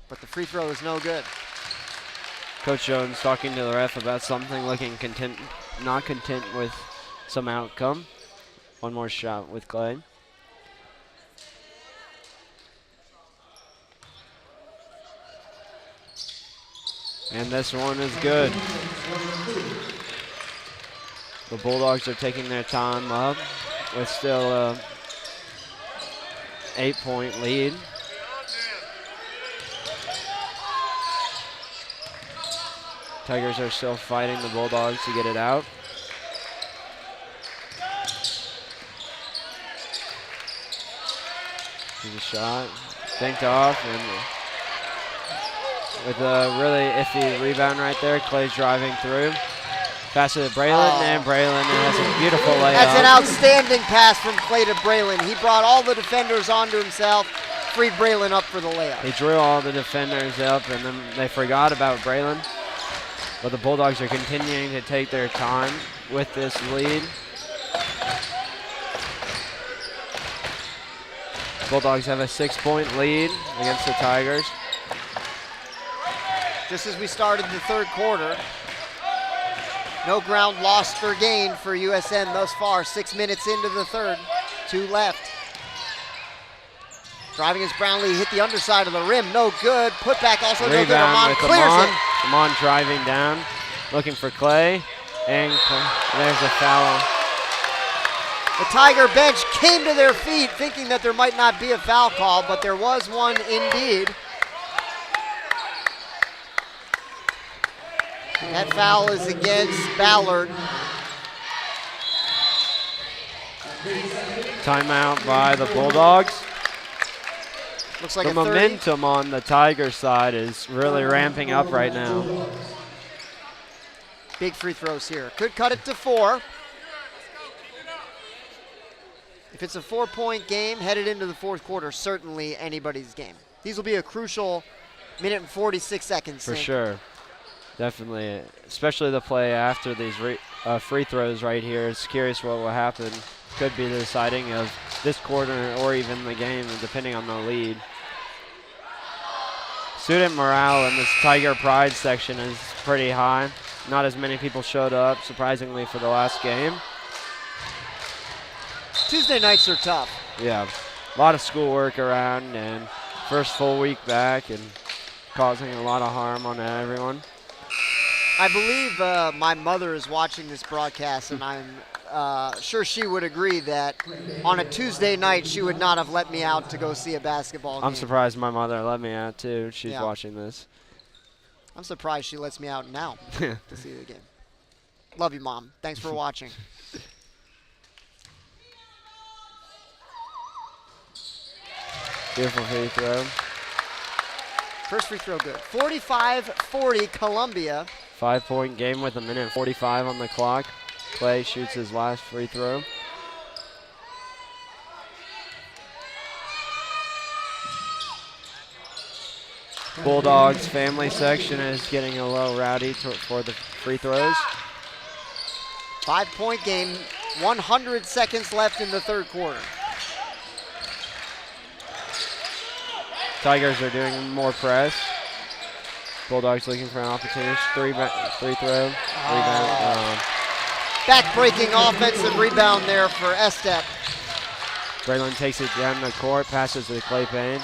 but the free throw is no good. Coach Jones talking to the ref about something, looking not content with some outcome. One more shot with Clay. And this one is good. The Bulldogs are taking their time up. with still a 8-point lead. Tigers are still fighting the Bulldogs to get it out. Here's a shot, banked off, and with a really iffy rebound right there, Clay's driving through. Pass it to Braylon, and Braylon has a beautiful layup. That's an outstanding pass from Clay to Braylon. He brought all the defenders onto himself, freed Braylon up for the layup. He drew all the defenders up, and then they forgot about Braylon. But the Bulldogs are continuing to take their time with this lead. Bulldogs have a 6-point lead against the Tigers. Just as we started the third quarter, no ground lost or gained for USN thus far. 6 minutes into the third, 2 left. Driving as Brownlee hit the underside of the rim, no good. Put back also no good. Amon clears it. Amon driving down, looking for Clay, and there's a foul. The Tiger bench came to their feet thinking that there might not be a foul call, but there was one indeed. That foul is against Ballard. Timeout by the Bulldogs. Looks like the a 30. momentum on the Tiger side is really ramping up right now. Big free throws here. Could cut it to 4. If it's a 4-point game headed into the fourth quarter, certainly anybody's game. These will be a crucial minute and 46 seconds. For sure. Definitely, especially the play after these free throws right here. It's curious what will happen. Could be the deciding of this quarter or even the game, depending on the lead. Student morale in this Tiger Pride section is pretty high. Not as many people showed up, surprisingly, for the last game. Tuesday nights are tough. Yeah, a lot of schoolwork around, and first full week back, and causing a lot of harm on everyone. I believe my mother is watching this broadcast, and I'm sure she would agree that on a Tuesday night she would not have let me out to go see a basketball game. I'm surprised my mother let me out too. She's watching this. I'm surprised she lets me out now to see the game. Love you, Mom. Thanks for watching. Beautiful free throw. First free throw good. 45-40 Columbia. 5-point game with 1:45 on the clock. Clay shoots his last free throw. Bulldogs family section is getting a little rowdy for the free throws. 5-point game, 100 seconds left in the third quarter. Tigers are doing more press. Bulldogs looking for an opportunity. Free throw. Rebound. Back-breaking offensive rebound there for Estep. Braylon takes it down the court, passes to Clay Payne.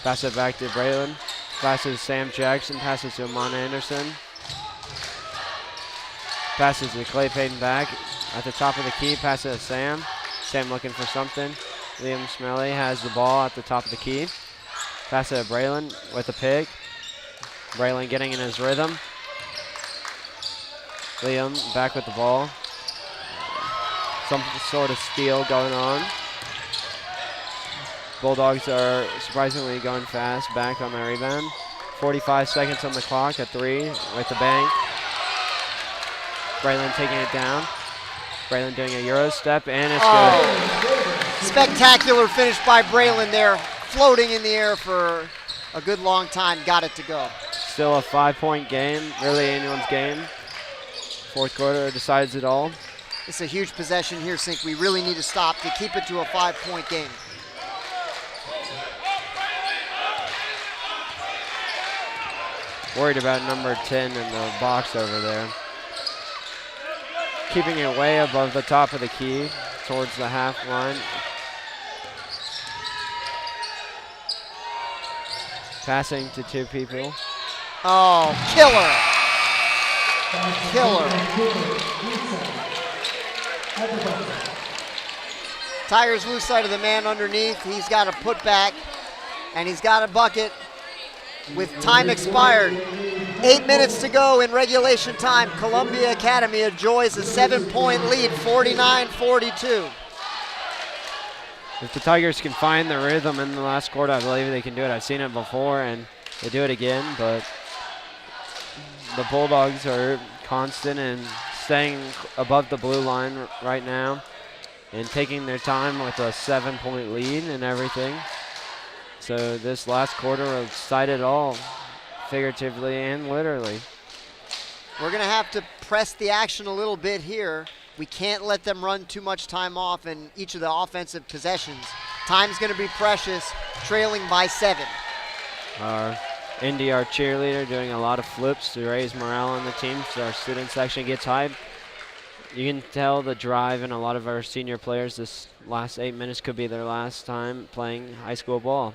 Pass it back to Braylon. Passes to Sam Jackson, passes to Amon Anderson. Passes to Clay Payne back. At the top of the key, pass it to Sam. Sam looking for something. Liam Smelly has the ball at the top of the key. Pass it to Braylon with a pick. Braylon getting in his rhythm. Liam back with the ball. Some sort of steal going on. Bulldogs are surprisingly going fast back on their rebound. 45 seconds on the clock, a 3 with the bank. Braylon taking it down. Braylon doing a Euro step, and it's good. Spectacular finish by Braylon there, floating in the air for a good long time, got it to go. Still a 5-point game, really anyone's game. Fourth quarter decides it all. It's a huge possession here, Sink. We really need to stop to keep it to a 5-point game. Worried about number 10 in the box over there. Keeping it way above the top of the key towards the half line. Passing to 2 people. Oh, killer. Killer. Tigers lose sight of the man underneath. He's got a putback, and he's got a bucket with time expired. 8 minutes to go in regulation time. Columbia Academy enjoys a 7-point lead, 49-42. If the Tigers can find the rhythm in the last quarter, I believe they can do it. I've seen it before, and they do it again, but the Bulldogs are constant and staying above the blue line right now and taking their time with a 7-point lead and everything. So this last quarter will decide it all, figuratively and literally. We're going to have to press the action a little bit here. We can't let them run too much time off in each of the offensive possessions. Time's going to be precious, trailing by 7. Our Indy, our cheerleader, doing a lot of flips to raise morale on the team so our student section gets hyped. You can tell the drive in a lot of our senior players. This last 8 minutes could be their last time playing high school ball.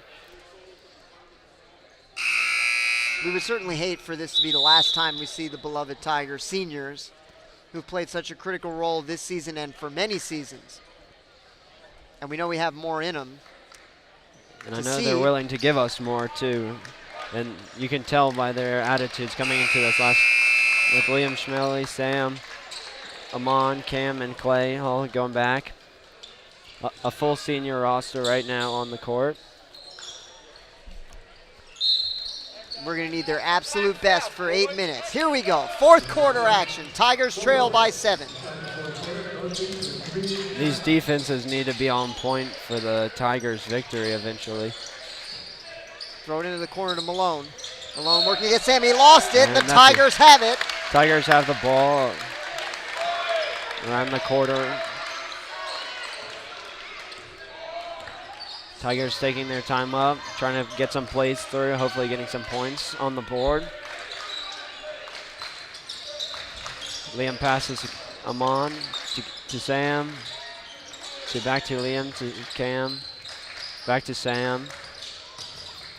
We would certainly hate for this to be the last time we see the beloved Tigers seniors who've played such a critical role this season and for many seasons. And we know we have more in them. And I know they're willing to give us more too. And you can tell by their attitudes coming into this last, with Liam Schmelly, Sam, Amon, Cam, and Clay all going back. A full senior roster right now on the court. We're going to need their absolute best for 8 minutes. Here we go. Fourth quarter action. Tigers trail by 7. These defenses need to be on point for the Tigers' victory eventually. Throw it into the corner to Malone. Malone working against Sam. He lost it. And The Tigers have it. Tigers have the ball around the quarter. Tigers taking their time up, trying to get some plays through, hopefully getting some points on the board. Liam passes Amon to Sam, back to Liam, to Cam, back to Sam.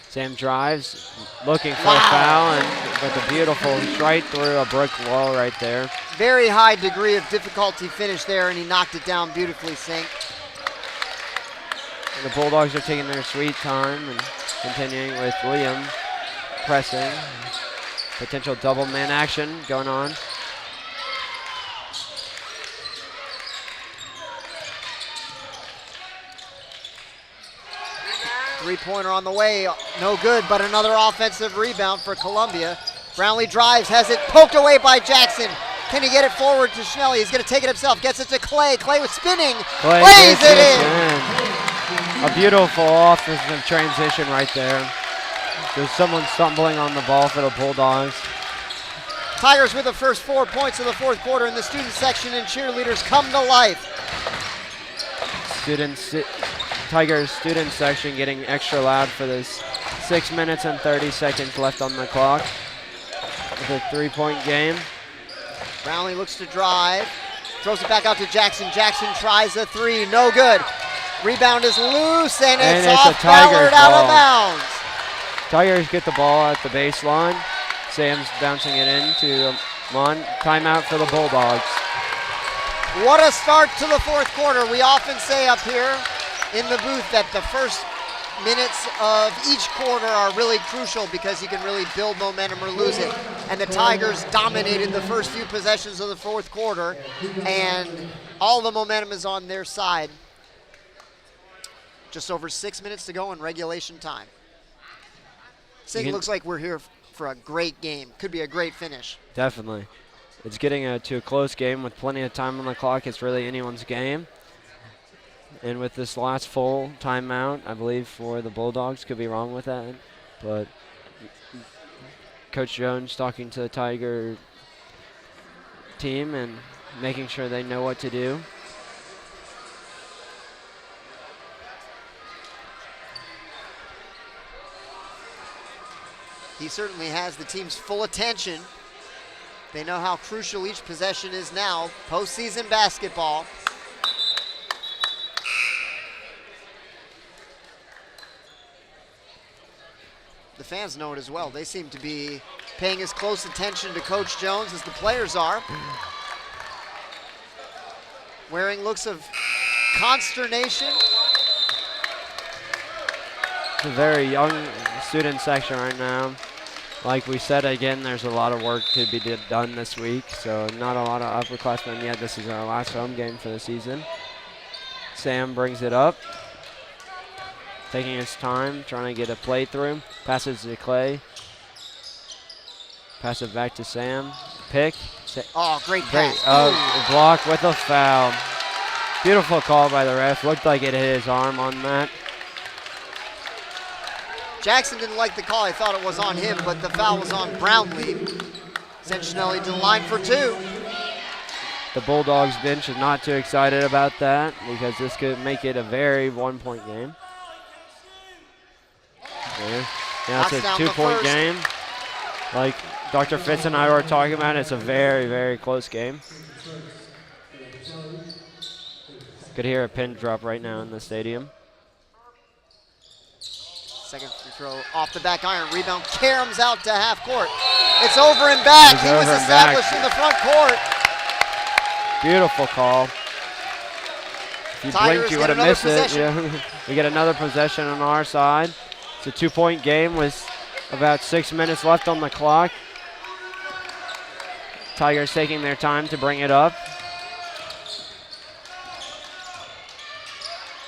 Sam drives, looking for a foul, and with a beautiful right through a brick wall right there. Very high degree of difficulty finish there, and he knocked it down beautifully, Sink. The Bulldogs are taking their sweet time and continuing with Liam pressing. Potential double man action going on. Three-pointer on the way, no good, but another offensive rebound for Columbia. Brownlee drives, has it poked away by Jackson. Can he get it forward to Schnelly? He's going to take it himself, gets it to Clay. Clay with spinning, plays it in. A beautiful offensive transition right there. There's someone stumbling on the ball for the Bulldogs. Tigers with the first 4 points of the fourth quarter, and the student section and cheerleaders come to life. Tigers student section getting extra loud for this 6 minutes and 30 seconds left on the clock. With a 3-point game. Brownlee looks to drive, throws it back out to Jackson. Jackson tries a three, no good. Rebound is loose, and it's off Ballard out of bounds. Tigers get the ball at the baseline. Sam's bouncing it in to Mon. Timeout for the Bulldogs. What a start to the fourth quarter. We often say up here in the booth that the first minutes of each quarter are really crucial because you can really build momentum or lose it. And the Tigers dominated the first few possessions of the fourth quarter, and all the momentum is on their side. Just over 6 minutes to go in regulation time. It looks like we're here for a great game. Could be a great finish. Definitely. It's getting to a close game with plenty of time on the clock. It's really anyone's game. And with this last full timeout, I believe for the Bulldogs, could be wrong with that, but Coach Jones talking to the Tiger team and making sure they know what to do. He certainly has the team's full attention. They know how crucial each possession is now. Postseason basketball. The fans know it as well. They seem to be paying as close attention to Coach Jones as the players are. Wearing looks of consternation. It's a very young student section right now. Like we said, again, there's a lot of work to be done this week, so not a lot of upperclassmen yet. This is our last home game for the season. Sam brings it up, taking his time, trying to get a play through. Passes to Clay. Pass it back to Sam. Pick. Oh, great pass. Block with a foul. Beautiful call by the ref. Looked like it hit his arm on that. Jackson didn't like the call. I thought it was on him, but the foul was on Brownlee. Centinelli to the line for 2. The Bulldogs bench is not too excited about that because this could make it a very one-point game. There. Now it's a Knocks down the 2-point first. game. Like Dr. Fitz and I were talking about, it's a very, very close game. Could hear a pin drop right now in the stadium. Second free throw off the back iron. Rebound. Karam's out to half court. It's over and back. It's He was over and back. established in the front court. Beautiful call. If you Tigers blinked, you get would have another missed it. Yeah. We get another possession on our side. It's a 2-point game with about 6 minutes left on the clock. Tigers taking their time to bring it up.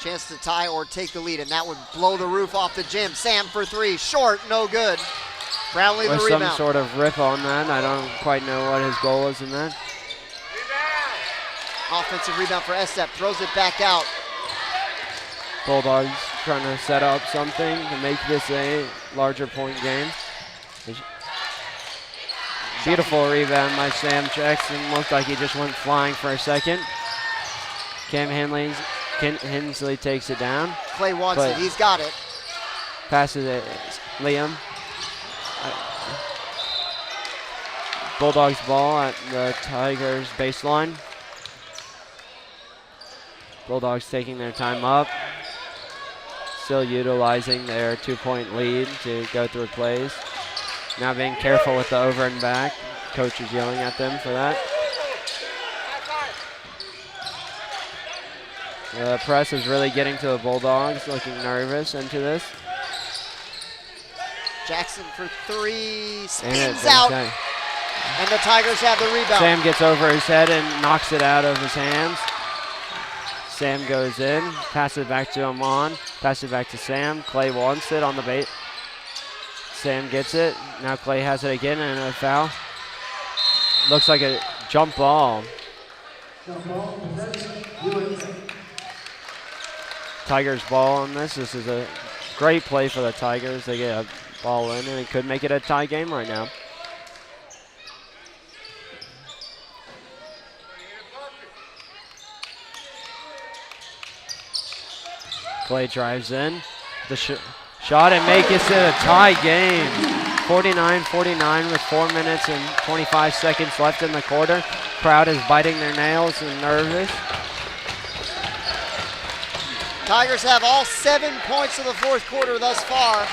Chance to tie or take the lead, and that would blow the roof off the gym. Sam for 3. Short, no good. Brownlee the With some rebound. sort of rip on that. I don't quite know what his goal is in that. Offensive rebound for Estep. Throws it back out. Bulldogs trying to set up something to make this a larger point game. Beautiful rebound by Sam Jackson. Looked like he just went flying for a second. Hensley takes it down. Clay wants it. He's got it. Passes it. Liam. Bulldogs ball at the Tigers baseline. Bulldogs taking their time up. Still utilizing their 2-point lead to go through plays. Now being careful with the over and back. Coach is yelling at them for that. The press is really getting to the Bulldogs, looking nervous into this. Jackson for 3. And Spins out. okay. And the Tigers have the rebound. Sam gets over his head and knocks it out of his hands. Sam goes in, passes it back to Amon, passes it back to Sam. Clay wants it on the bait. Sam gets it. Now Clay has it again and a foul. Looks like a jump ball. Tigers ball on this. This is a great play for the Tigers. They get a ball in and it could make it a tie game right now. Clay drives in. The shot and makes it a tie game. 49-49 with 4 minutes and 25 seconds left in the quarter. Crowd is biting their nails and nervous. Tigers have all 7 points of the fourth quarter thus far.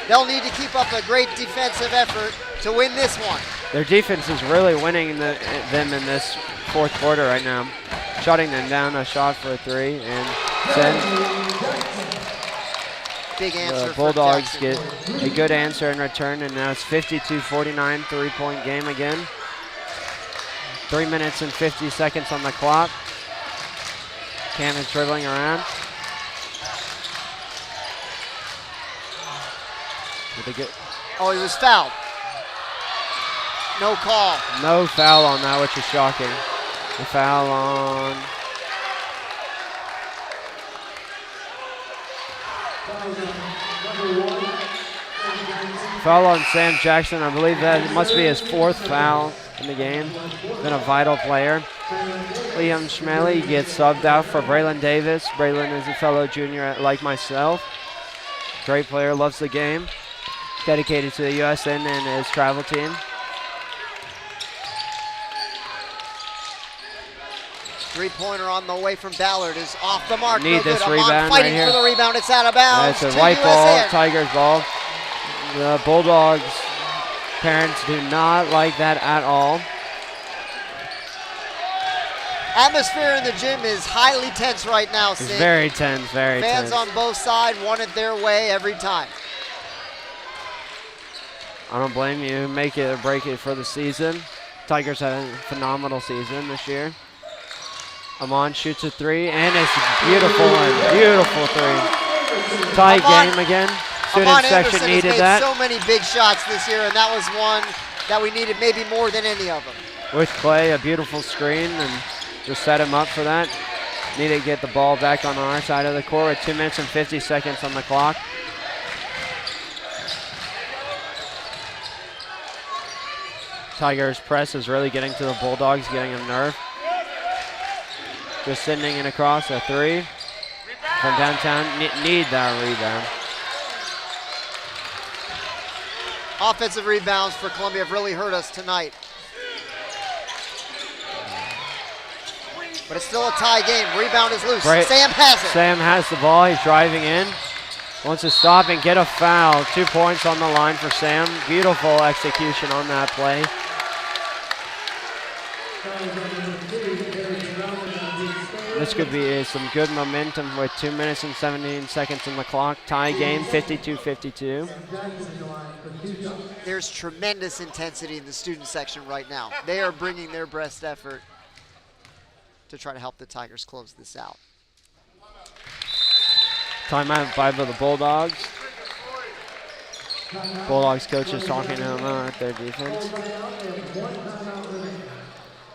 They'll need to keep up a great defensive effort to win this one. Their defense is really winning them in this fourth quarter right now. Shutting them down a shot for 3 and send. Big answer The for Bulldogs Jackson. get a good answer in return, and now it's 52-49, 3-point game again. 3 minutes and 50 seconds on the clock. Cam is dribbling around. Oh, he was fouled. No call. No foul on that, which is shocking. The foul on... Foul on Sam Jackson. I believe that must be his 4th foul in the game. Been a vital player. Liam Schmelly gets subbed out for Braylon Davis. Braylon is a fellow junior like myself. Great player, loves the game. Dedicated to the USN and his travel team. Three-pointer on the way from Ballard is off the mark. Need no this good. rebound Amon fighting right here. for the rebound. It's out of bounds. That's a to white ball, USN. Tigers ball. The Bulldogs parents do not like that at all. Atmosphere in the gym is highly tense right now, It's Sid. very tense, very Fans tense. on both sides want it their way every time. I don't blame you. Make it or break it for the season. Tigers had a phenomenal season this year. Amon shoots a three, and it's a beautiful one. Beautiful three. Tie game again. Student Amon section Anderson has needed made that. so many big shots this year, and that was one that we needed maybe more than any of them. With Clay, a beautiful screen, and just set him up for that. Need to get the ball back on our side of the court with 2 minutes and 50 seconds on the clock. Tigers press is really getting to the Bulldogs, getting them nerve. Just sending it across a three from downtown. Need that rebound. Offensive rebounds for Columbia have really hurt us tonight. But it's still a tie game. Rebound is loose. Right. Sam has it. Sam has the ball. He's driving in. Wants to stop and get a foul. 2 points on the line for Sam. Beautiful execution on that play. This could be some good momentum with 2 minutes and 17 seconds on the clock. Tie game, 52-52. There's tremendous intensity in the student section right now. They are bringing their best effort to try to help the Tigers close this out. Timeout by the Bulldogs. Bulldogs coach is talking to them about their defense.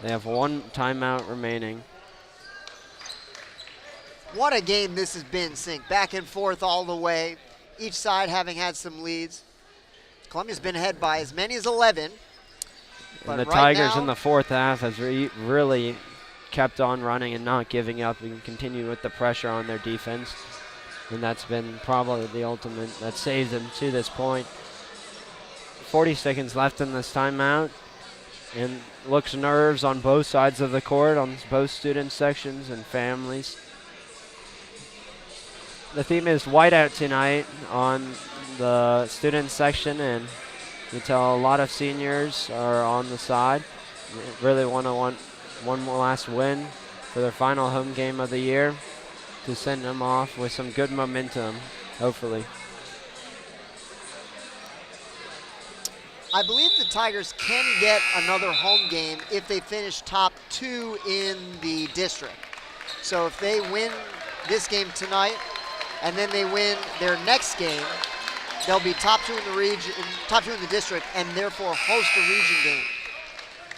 They have 1 timeout remaining. What a game this has been, Sink. Back and forth all the way, each side having had some leads. Columbia's been ahead by as many as 11. And the right Tigers now, in the fourth half has really kept on running and not giving up and continue with the pressure on their defense. And that's been probably the ultimate that saved them to this point. 40 seconds left in this timeout. And looks nerves on both sides of the court, on both student sections and families. The theme is whiteout tonight on the student section, and you tell a lot of seniors are on the side. Really want one more last win for their final home game of the year to send them off with some good momentum, hopefully. I believe the Tigers can get another home game if they finish top 2 in the district. So if they win this game tonight and then they win their next game, they'll be top 2 in the region, top 2 in the district, and therefore host a region game.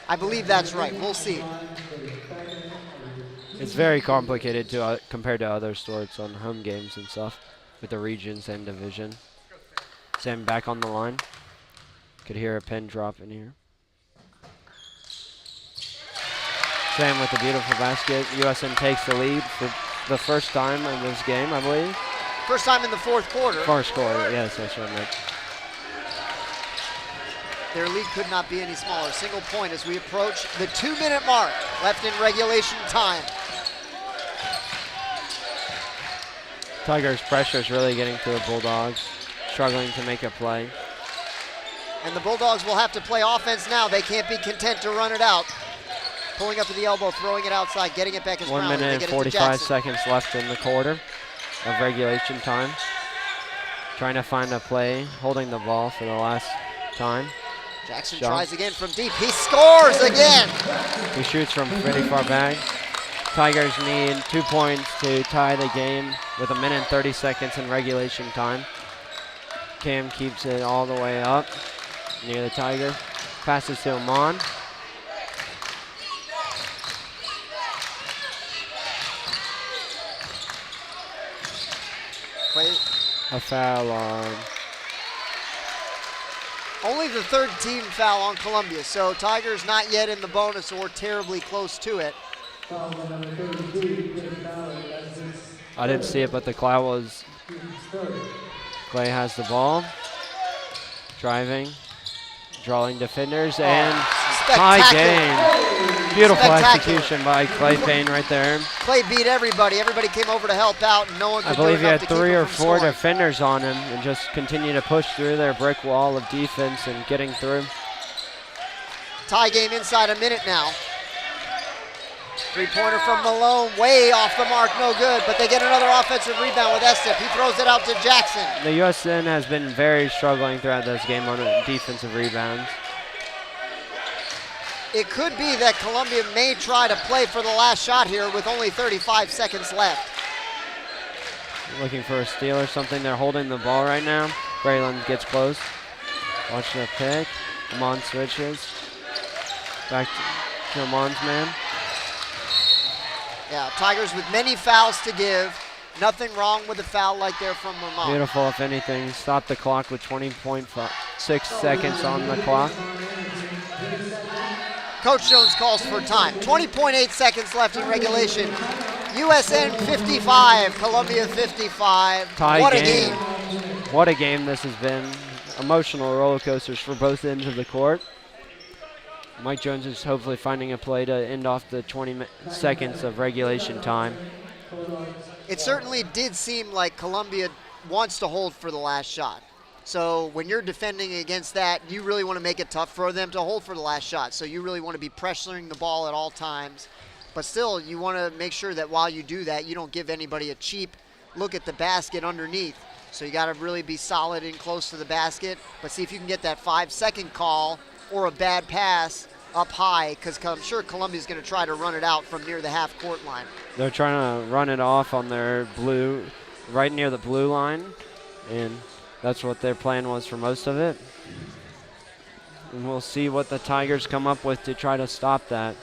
I believe that's right. We'll see. It's very complicated to compared to other sports on home games and stuff with the regions and division. Sam back on the line. Could hear a pin drop in here. Sam with a beautiful basket. USN takes the lead for the first time in this game, I believe. First time in the fourth quarter. First quarter, yes, that's what I meant. Their lead could not be any smaller. Single point as we approach the 2-minute mark left in regulation time. Tigers' pressure is really getting to the Bulldogs, struggling to make a play. And the Bulldogs will have to play offense now. They can't be content to run it out. Pulling up to the elbow, throwing it outside, getting it back as 1 minute and 45 seconds left in the quarter of regulation time. Trying to find a play, holding the ball for the last time. Jackson tries again from deep. He scores again. He shoots from pretty far back. Tigers need 2 points to tie the game with 1 minute and 30 seconds in regulation time. Cam keeps it all the way up near the Tiger. Passes to Amon. A foul on. Only the third team foul on Columbia, so Tigers not yet in the bonus or terribly close to it. I didn't see it, but the cloud was. Clay has the ball. Driving. Drawing defenders and tie game. Beautiful execution by Clay Payne right there. Clay beat everybody. Everybody came over to help out, and no one could do believe he enough had to keep 3 him or from 4 scoring. defenders on him and just continue to push through their brick wall of defense and getting through. Tie game inside a minute now. Three-pointer from Malone, way off the mark, no good, but they get another offensive rebound with Estep. He throws it out to Jackson. The USN has been very struggling throughout this game on defensive rebounds. It could be that Columbia may try to play for the last shot here with only 35 seconds left. Looking for a steal or something. They're holding the ball right now. Braylon gets close. Watch the pick. Amon switches. Back to Amon's man. Yeah, Tigers with many fouls to give. Nothing wrong with a foul like there from Amon. Beautiful, if anything. Stop the clock with 20.6 seconds on the clock. Coach Jones calls for time. 20.8 seconds left in regulation. USN 55, Columbia 55. Tie what game. a game. What a game this has been. Emotional roller coasters for both ends of the court. Mike Jones is hopefully finding a play to end off the 20 seconds of regulation time. It certainly did seem like Columbia wants to hold for the last shot. So when you're defending against that, you really want to make it tough for them to hold for the last shot. So you really want to be pressuring the ball at all times. But still, you want to make sure that while you do that, you don't give anybody a cheap look at the basket underneath. So you got to really be solid and close to the basket. But see if you can get that 5-second call or a bad pass up high, because I'm sure Columbia's going to try to run it out from near the half-court line. They're trying to run it off on their blue, right near the blue line, and that's what their plan was for most of it. And we'll see what the Tigers come up with to try to stop that.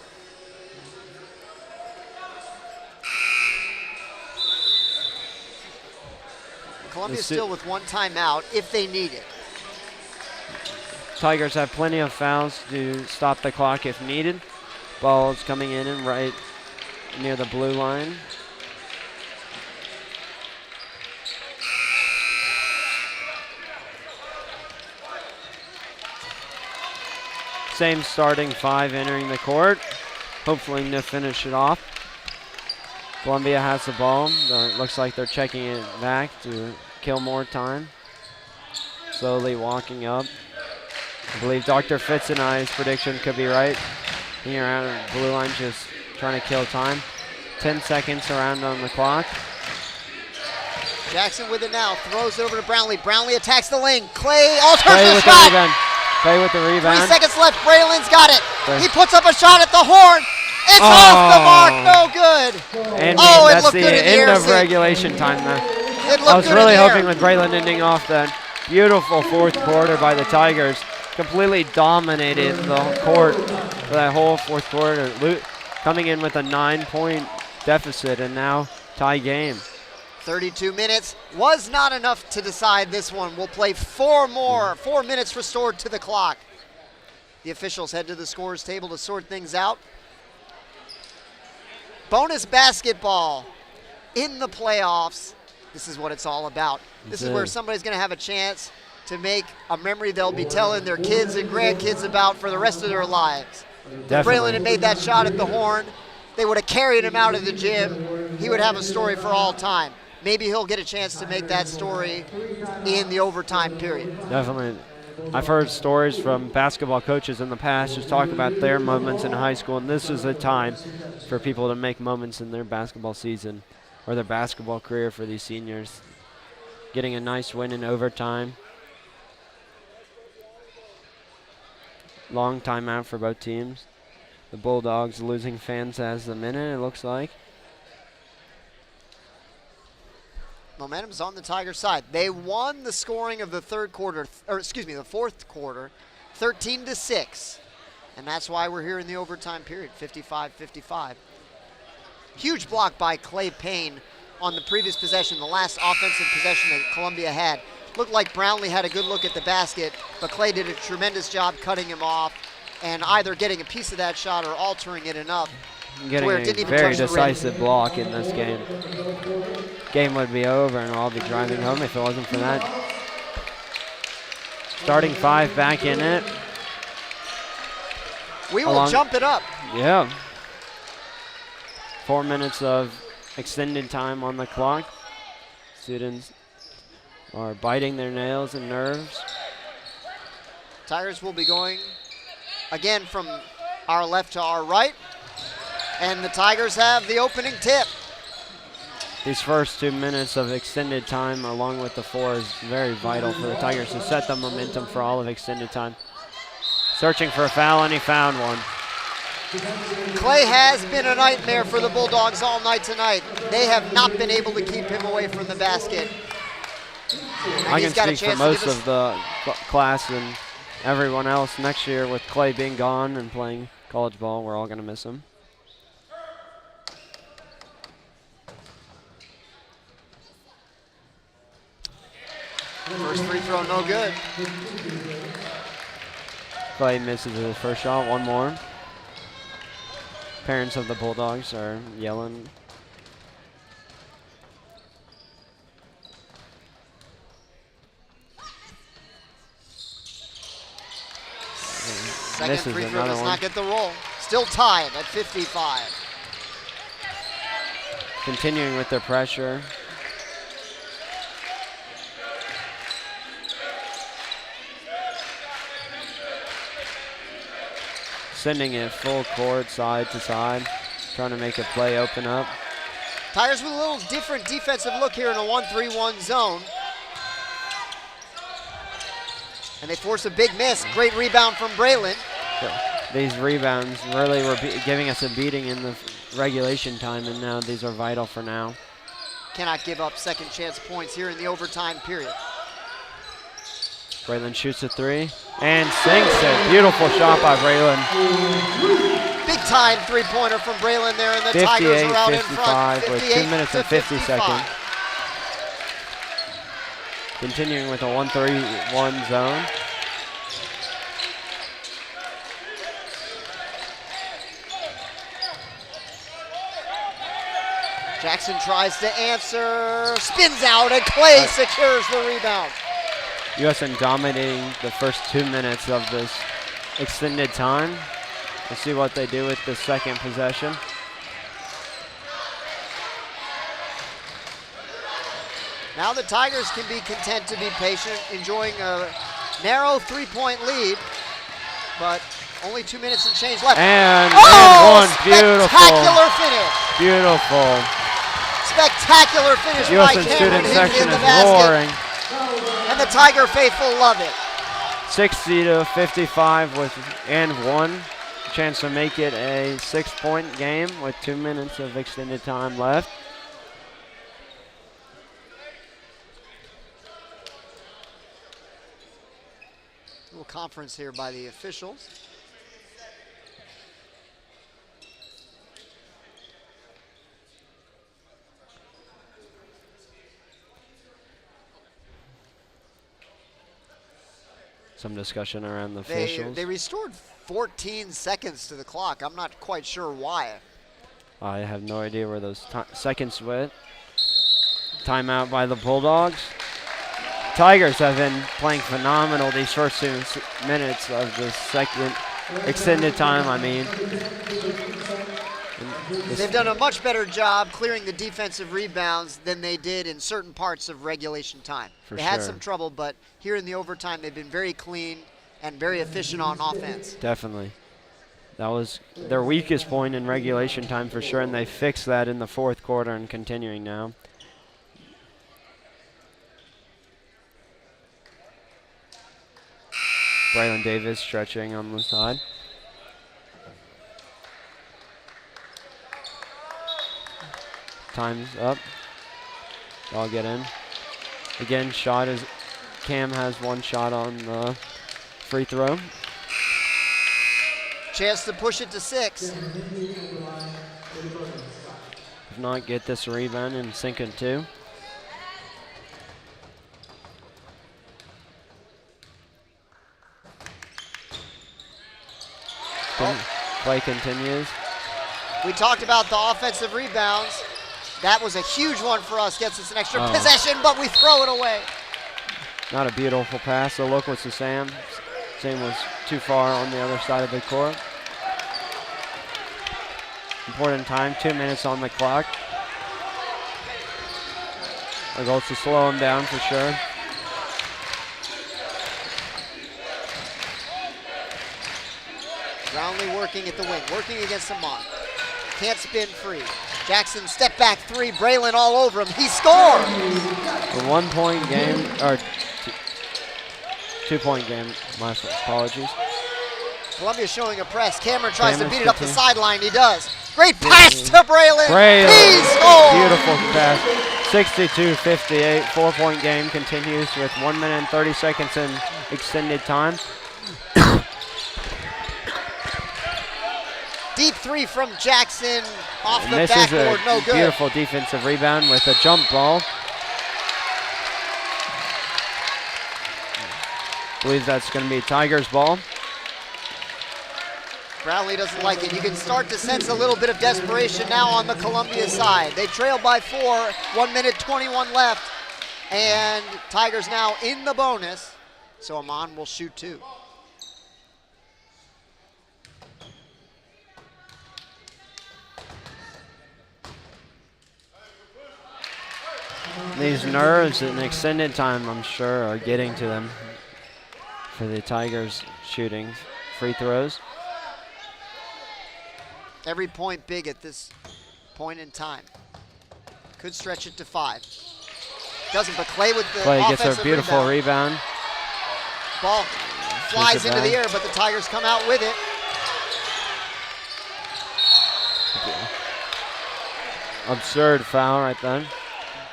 Columbia's still with one timeout if they need it. Tigers have plenty of fouls to stop the clock if needed. Ball's coming in and right near the blue line. Same starting five entering the court, hopefully to finish it off. Columbia has the ball. It looks like they're checking it back to kill more time. Slowly walking up. I believe Dr. Fitz and I's prediction could be right. Being around the blue line, just trying to kill time. 10 seconds around on the clock. Jackson with it now, throws it over to Brownlee. Brownlee attacks the lane. Clay alters Play the with shot. the rebound. Play with the 3 rebound. seconds left. Braylon's got it. Play. He puts up a shot at the horn. It's off the mark. No good. And Oh, it that's looked the good in the end air, of Sid. regulation time now. It looked I was good really in the hoping air. with Braylon ending off that beautiful fourth quarter by the Tigers. Completely dominated the court for that whole fourth quarter. Coming in with a 9-point deficit and now tie game. 32 minutes was not enough to decide this one. We'll play 4 more. 4 minutes restored to the clock. The officials head to the scorer's table to sort things out. Bonus basketball in the playoffs. This is what it's all about. This is where somebody's going to have a chance to make a memory they'll be telling their kids and grandkids about for the rest of their lives. If Braylon had made that shot at the horn, they would have carried him out of the gym. He would have a story for all time. Maybe he'll get a chance to make that story in the overtime period. Definitely. I've heard stories from basketball coaches in the past just talk about their moments in high school, and this is a time for people to make moments in their basketball season or their basketball career for these seniors. Getting a nice win in overtime. Long timeout for both teams. The Bulldogs losing fans as the minute, it looks like. Momentum's on the Tigers' side. They won the scoring of the third quarter, or excuse me, the fourth quarter, 13-6. And that's why we're here in the overtime period, 55-55. Huge block by Clay Payne on the previous possession, the last offensive possession that Columbia had. Looked like Brownlee had a good look at the basket, but Clay did a tremendous job cutting him off and either getting a piece of that shot or altering it enough Getting where it a didn't even very touch the rim. decisive block in this game. Game would be over and I'll be driving home if it wasn't for that. Starting five back in it. We will jump it up. Yeah. 4 minutes of extended time on the clock. Students are biting their nails and nerves. Tigers will be going again from our left to our right. And the Tigers have the opening tip. These first 2 minutes of extended time along with the 4 is very vital for the Tigers to set the momentum for all of extended time. Searching for a foul, and he found one. Clay has been a nightmare for the Bulldogs all night tonight. They have not been able to keep him away from the basket. And I he's can got a speak for chance to most give us- of the class and everyone else next year with Clay being gone and playing college ball. We're all going to miss him. First free throw, no good. Clay misses his first shot. One more. Parents of the Bulldogs are yelling. Second Misses free throw another does one. not get the roll. Still tied at 55. Continuing with their pressure. Sending it full court, side to side, trying to make a play open up. Tigers with a little different defensive look here in a 1-3-1 zone. And they force a big miss. Great rebound from Braylon. These rebounds really were giving us a beating in the regulation time, and now these are vital for now. Cannot give up second chance points here in the overtime period. Braylon shoots a 3 and sinks it. Beautiful shot by Braylon. Big time three-pointer from Braylon there, and the Tigers are out in front. 58-55 with 2 minutes and 50 seconds. Continuing with a 1-3-1 zone. Jackson tries to answer, spins out, and Clay secures the rebound. USN dominating the first 2 minutes of this extended time. We'll see what they do with the second possession. Now the Tigers can be content to be patient, enjoying a narrow three-point lead, but only 2 minutes and change left. And oh, one. Beautiful. Spectacular finish. Beautiful. Spectacular finish by USN Cameron student Higgins section in the is basket. roaring. And the Tiger faithful love it. 60-55 with and one. Chance to make it a 6-point game with 2 minutes of extended time left. Little conference here by the officials. Some discussion around the officials. They restored 14 seconds to the clock. I'm not quite sure why. I have no idea where those seconds went. Timeout by the Bulldogs. Tigers have been playing phenomenal these first 2 minutes of the second extended time, I mean. They've done a much better job clearing the defensive rebounds than they did in certain parts of regulation time. For They had sure. some trouble, but here in the overtime, they've been very clean and very efficient on offense. Definitely. That was their weakest point in regulation time for sure, and they fixed that in the fourth quarter and continuing now. Braylon Davis stretching on the side. Time's up. I'll get in. Again, shot is Cam has one shot on the free throw. Chance to push it to 6. If not, get this rebound and sink it 2. Play continues. We talked about the offensive rebounds. That was a huge one for us. Gets us an extra possession, but we throw it away. Not a beautiful pass. The look was to Sam. Sam was too far on the other side of the court. Important time, 2 minutes on the clock. Our goal is to slow him down for sure. Brownlee working at the wing, working against Amon. can't spin free. Jackson step back three, Braylon all over him. He scores! A 1 point game, or 2 point game, my apologies. Columbia showing a press. Cameron tries to Cameron's beat it up the 15. sideline. He does. Great pass to Braylon. Braylon, He scores! beautiful pass. 62-58, 4 point game continues with 1 minute and 30 seconds in extended time. Deep three from Jackson off And the this is backboard, a no good. beautiful defensive rebound with a jump ball. Believe that's going to be Tigers ball. Brownlee doesn't like it. You can start to sense a little bit of desperation now on the Columbia side. They trail by 4, 1 minute 21 left, and Tigers now in the bonus. So Amon will shoot 2. These nerves in extended time, I'm sure, are getting to them for the Tigers shooting free throws. Every point big at this point in time. Could stretch it to 5. Doesn't, but Clay with the Clay gets offensive a beautiful rebound. Ball flies it into the back. air, but the Tigers come out with it. Absurd foul right then.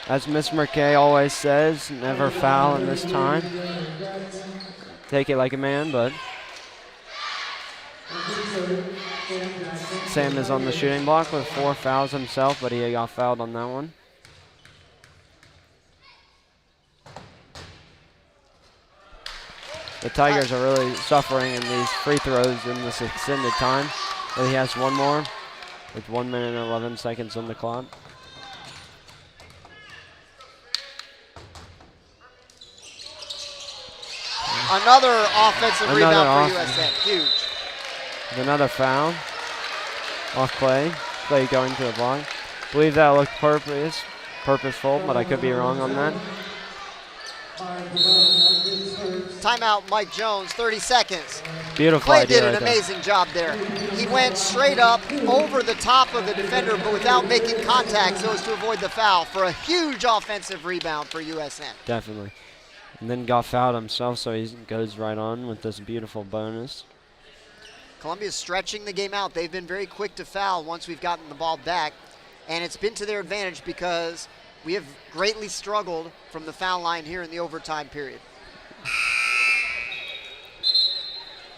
As Miss McKay always says, never foul in this time. Take it like a man, but Sam is on the shooting block with 4 fouls himself, but he got fouled on that one. The Tigers are really suffering in these free throws in this extended time. But he has one more with 1 minute and 11 seconds on the clock. Another offensive rebound for off- USN. Huge. With another foul off Clay. Clay going to the block. Believe that looked purposeful, but I could be wrong on that. Timeout, Mike Jones, 30 seconds. Beautiful Clay idea did an right there. amazing job there. He went straight up over the top of the defender, but without making contact so as to avoid the foul for a huge offensive rebound for USN. Definitely. And then got fouled himself, so he goes right on with this beautiful bonus. Columbia's stretching the game out. They've been very quick to foul once we've gotten the ball back, and it's been to their advantage because we have greatly struggled from the foul line here in the overtime period.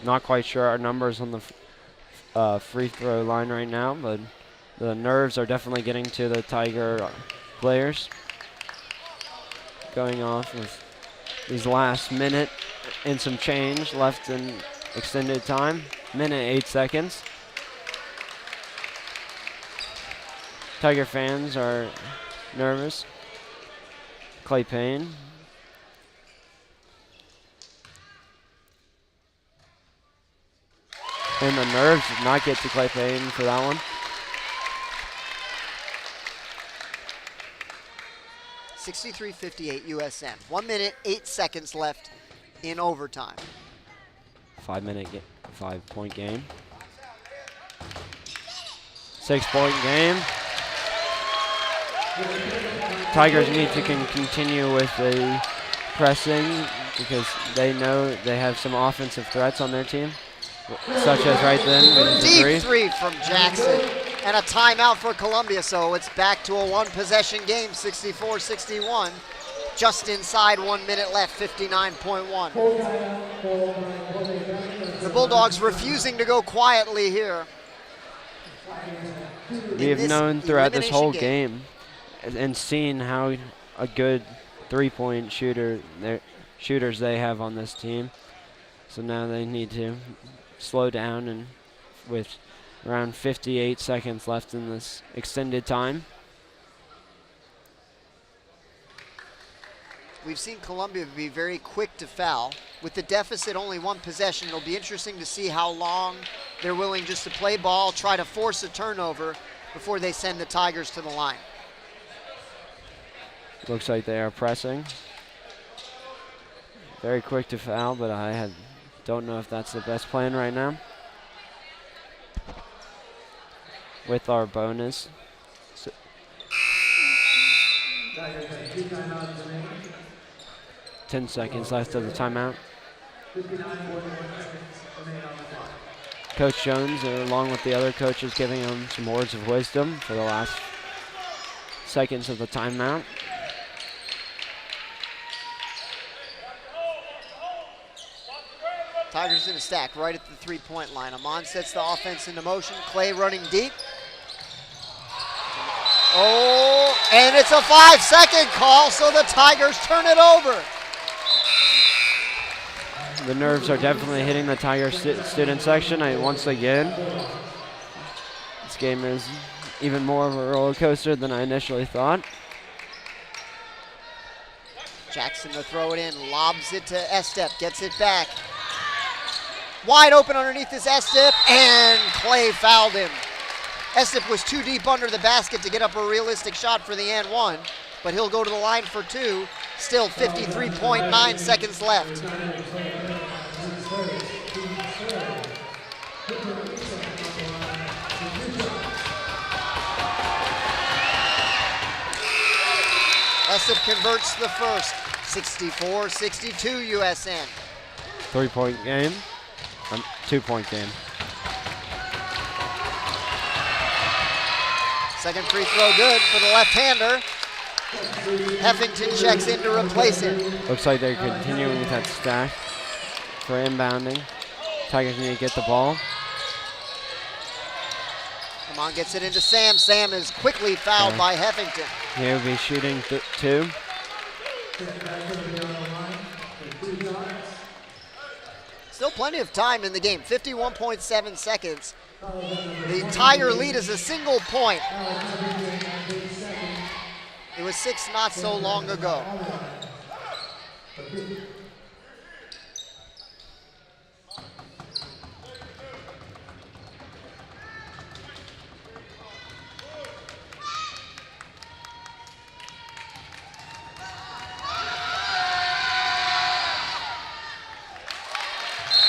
Not quite sure our numbers on the free throw line right now, but the nerves are definitely getting to the Tiger players. Going off with these last minute and some change left in extended time. Minute 8 seconds. Tiger fans are nervous. Clay Payne. And the nerves did not get to Clay Payne for that one. 63-58 USN. 1 minute, 8 seconds left in overtime. 5 point game. 6 point game. Tigers need to continue with the pressing because they know they have some offensive threats on their team, such as right then. Deep three from Jackson. And a timeout for Columbia, so it's back to a one-possession game, 64-61. Just inside 1 minute left, 59.1. The Bulldogs refusing to go quietly here. We have known throughout this whole game and seen how a good three-point shooters they have on this team. So now they need to slow down, and with around 58 seconds left in this extended time. We've seen Columbia be very quick to foul. With the deficit only one possession, it'll be interesting to see how long they're willing just to play ball, try to force a turnover before they send the Tigers to the line. Looks like they are pressing. Very quick to foul, but don't know if that's the best plan right now. with our bonus. 10 seconds left of the timeout. Coach Jones, along with the other coaches, giving him some words of wisdom for the last seconds of the timeout. Tigers in a stack right at the three-point line. Amon sets the offense into motion. Clay running deep. Oh, and it's a 5-second call, so the Tigers turn it over. The nerves are definitely hitting the Tiger student section once again. This game is even more of a roller coaster than I initially thought. Jackson to throw it in, lobs it to Estep, gets it back. Wide open underneath this Estep, and Clay fouled him. Estep was too deep under the basket to get up a realistic shot for the and one, but he'll go to the line for two. Still 53.9 seconds left. Estep converts the first. 64-62 USN. 3-point game. 2-point game. Second free throw good for the left-hander. Heffington checks in to replace him. Looks like they're continuing with that stack for inbounding. Tigers need to get the ball. Come on, gets it into Sam. Sam is quickly fouled by Heffington. He'll be shooting two. Still plenty of time in the game, 51.7 seconds. The Tiger lead is a single point. It was 6 not so long ago.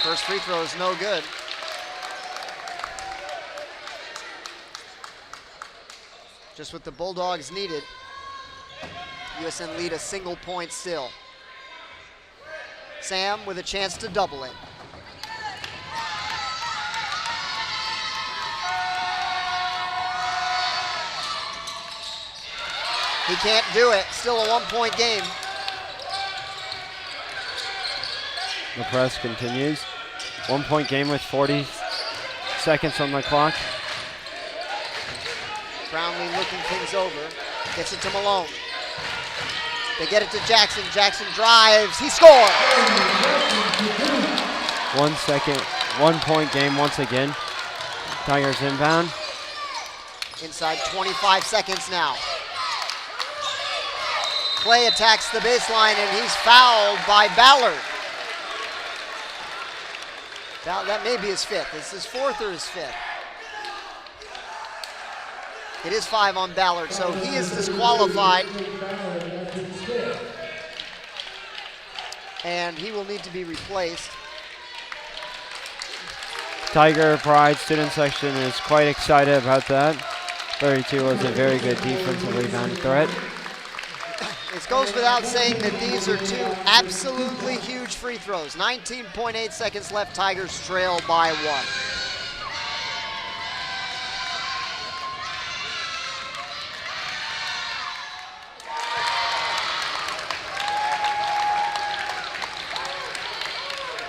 First free throw is no good. Just what the Bulldogs needed. USN lead a single point still. Sam with a chance to double it. He can't do it. Still a 1-point game. The press continues. 1-point game with 40 seconds on the clock. Brownlee looking things over. Gets it to Malone. They get it to Jackson. Jackson drives. He scores! 1 second. 1-point game once again. Tigers inbound. Inside 25 seconds now. Clay attacks the baseline and he's fouled by Ballard. That may be his fifth. Is his fourth or his fifth? It is 5 on Ballard, so he is disqualified. And he will need to be replaced. Tiger Pride student section is quite excited about that. 32 was a very good defensive rebound threat. It goes without saying that these are two absolutely huge free throws. 19.8 seconds left. Tigers trail by 1.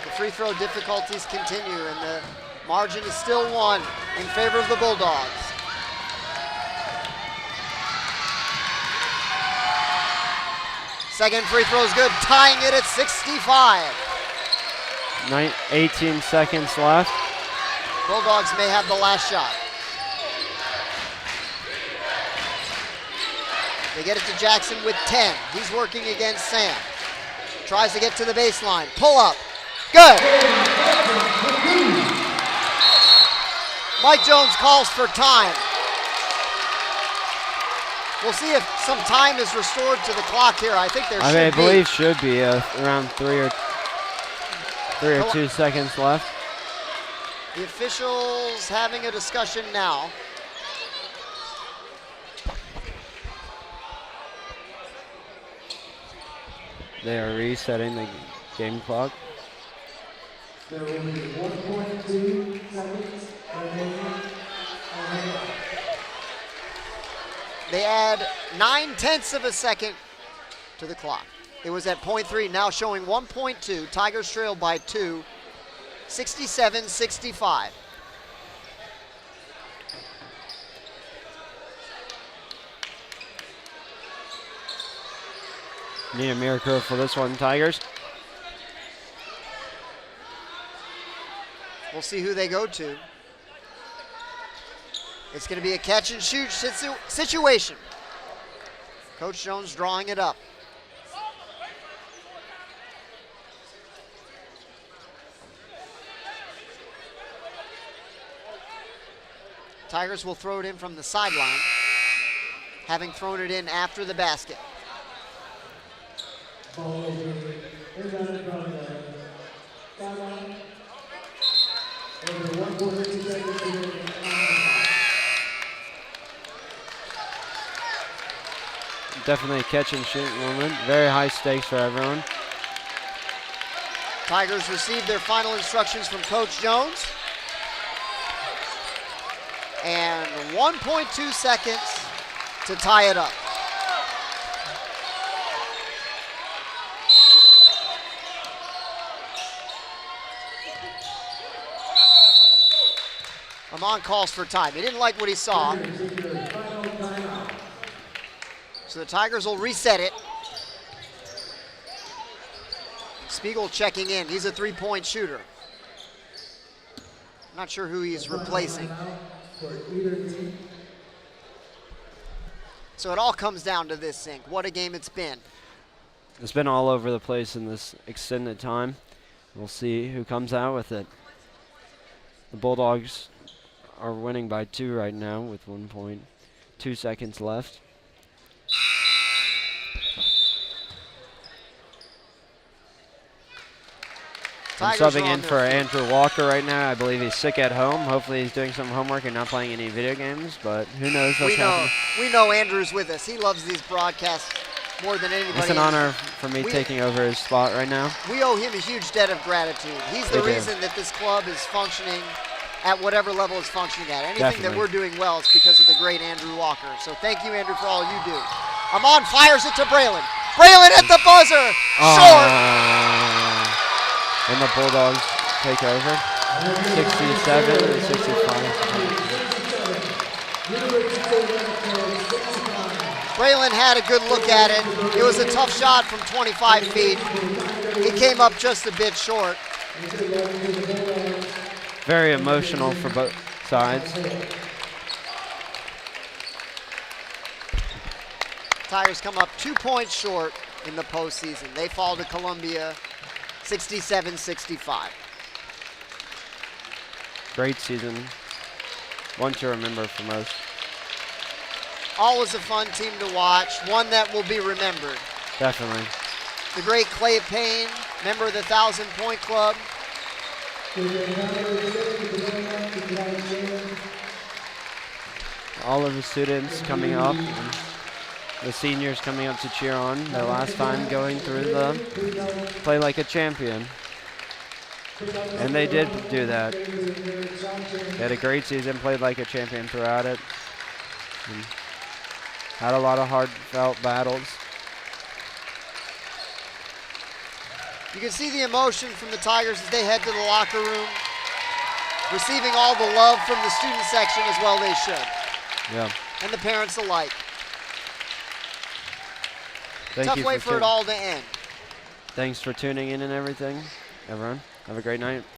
The free throw difficulties continue, and the margin is still 1 in favor of the Bulldogs. Second free throw is good, tying it at 65. 18 seconds left. Bulldogs may have the last shot. They get it to Jackson with 10. He's working against Sam. Tries to get to the baseline. Pull up. Good. Mike Jones calls for time. We'll see if some time is restored to the clock here. I think there should be. I believe should be around 3 or 2 seconds left. The officials having a discussion now. They are resetting the game clock. There will be 1.2 seconds remaining. They add 9/10 of a second to the clock. It was at .3, now showing 1.2. Tigers trail by 2, 67-65. Need a miracle for this one, Tigers. We'll see who they go to. It's going to be a catch and shoot situation. Coach Jones drawing it up. Tigers will throw it in from the sideline, having thrown it in after the basket. Ball over. Inbound from the sideline. Over 1.2 seconds remaining. Definitely a catch and shoot moment. Very high stakes for everyone. Tigers received their final instructions from Coach Jones. And 1.2 seconds to tie it up. Amon calls for time. He didn't like what he saw. So the Tigers will reset it. Spiegel checking in. He's a three-point shooter. Not sure who he's replacing. So it all comes down to this, Zink. What a game it's been. It's been all over the place in this extended time. We'll see who comes out with it. The Bulldogs are winning by 2 right now with 1.2 seconds left. I'm Tigers subbing are on in their for feet. Andrew Walker right now. I believe he's sick at home. Hopefully he's doing some homework and not playing any video games, but who knows what's happening. We know Andrew's with us. He loves these broadcasts more than anybody. It's an honor for me taking over his spot right now. We owe him a huge debt of gratitude. He's the We do. reason that this club is functioning at whatever level it's functioning at. Anything that Definitely. we're doing well is because of the great Andrew Walker. So thank you, Andrew, for all you do. Amon fires it to Braylon. Braylon at the buzzer. Short. And the Bulldogs take over. 67 and 65. Braylon had a good look at it. It was a tough shot from 25 feet. He came up just a bit short. Very emotional for both sides. Tigers come up 2 points short in the postseason. They fall to Columbia 67-65. Great season. One to remember for most. Always a fun team to watch, one that will be remembered. Definitely. The great Clay Payne, member of the 1,000 Point Club. All of the students coming up. And the seniors coming up to cheer on their last time going through the Play Like a Champion. And they did do that. They had a great season, played like a champion throughout it. And had a lot of heartfelt battles. You can see the emotion from the Tigers as they head to the locker room, receiving all the love from the student section as well they should, Yeah. and the parents alike. Thank Tough you way for it all to end. Thanks for tuning in and everything, everyone. Have a great night.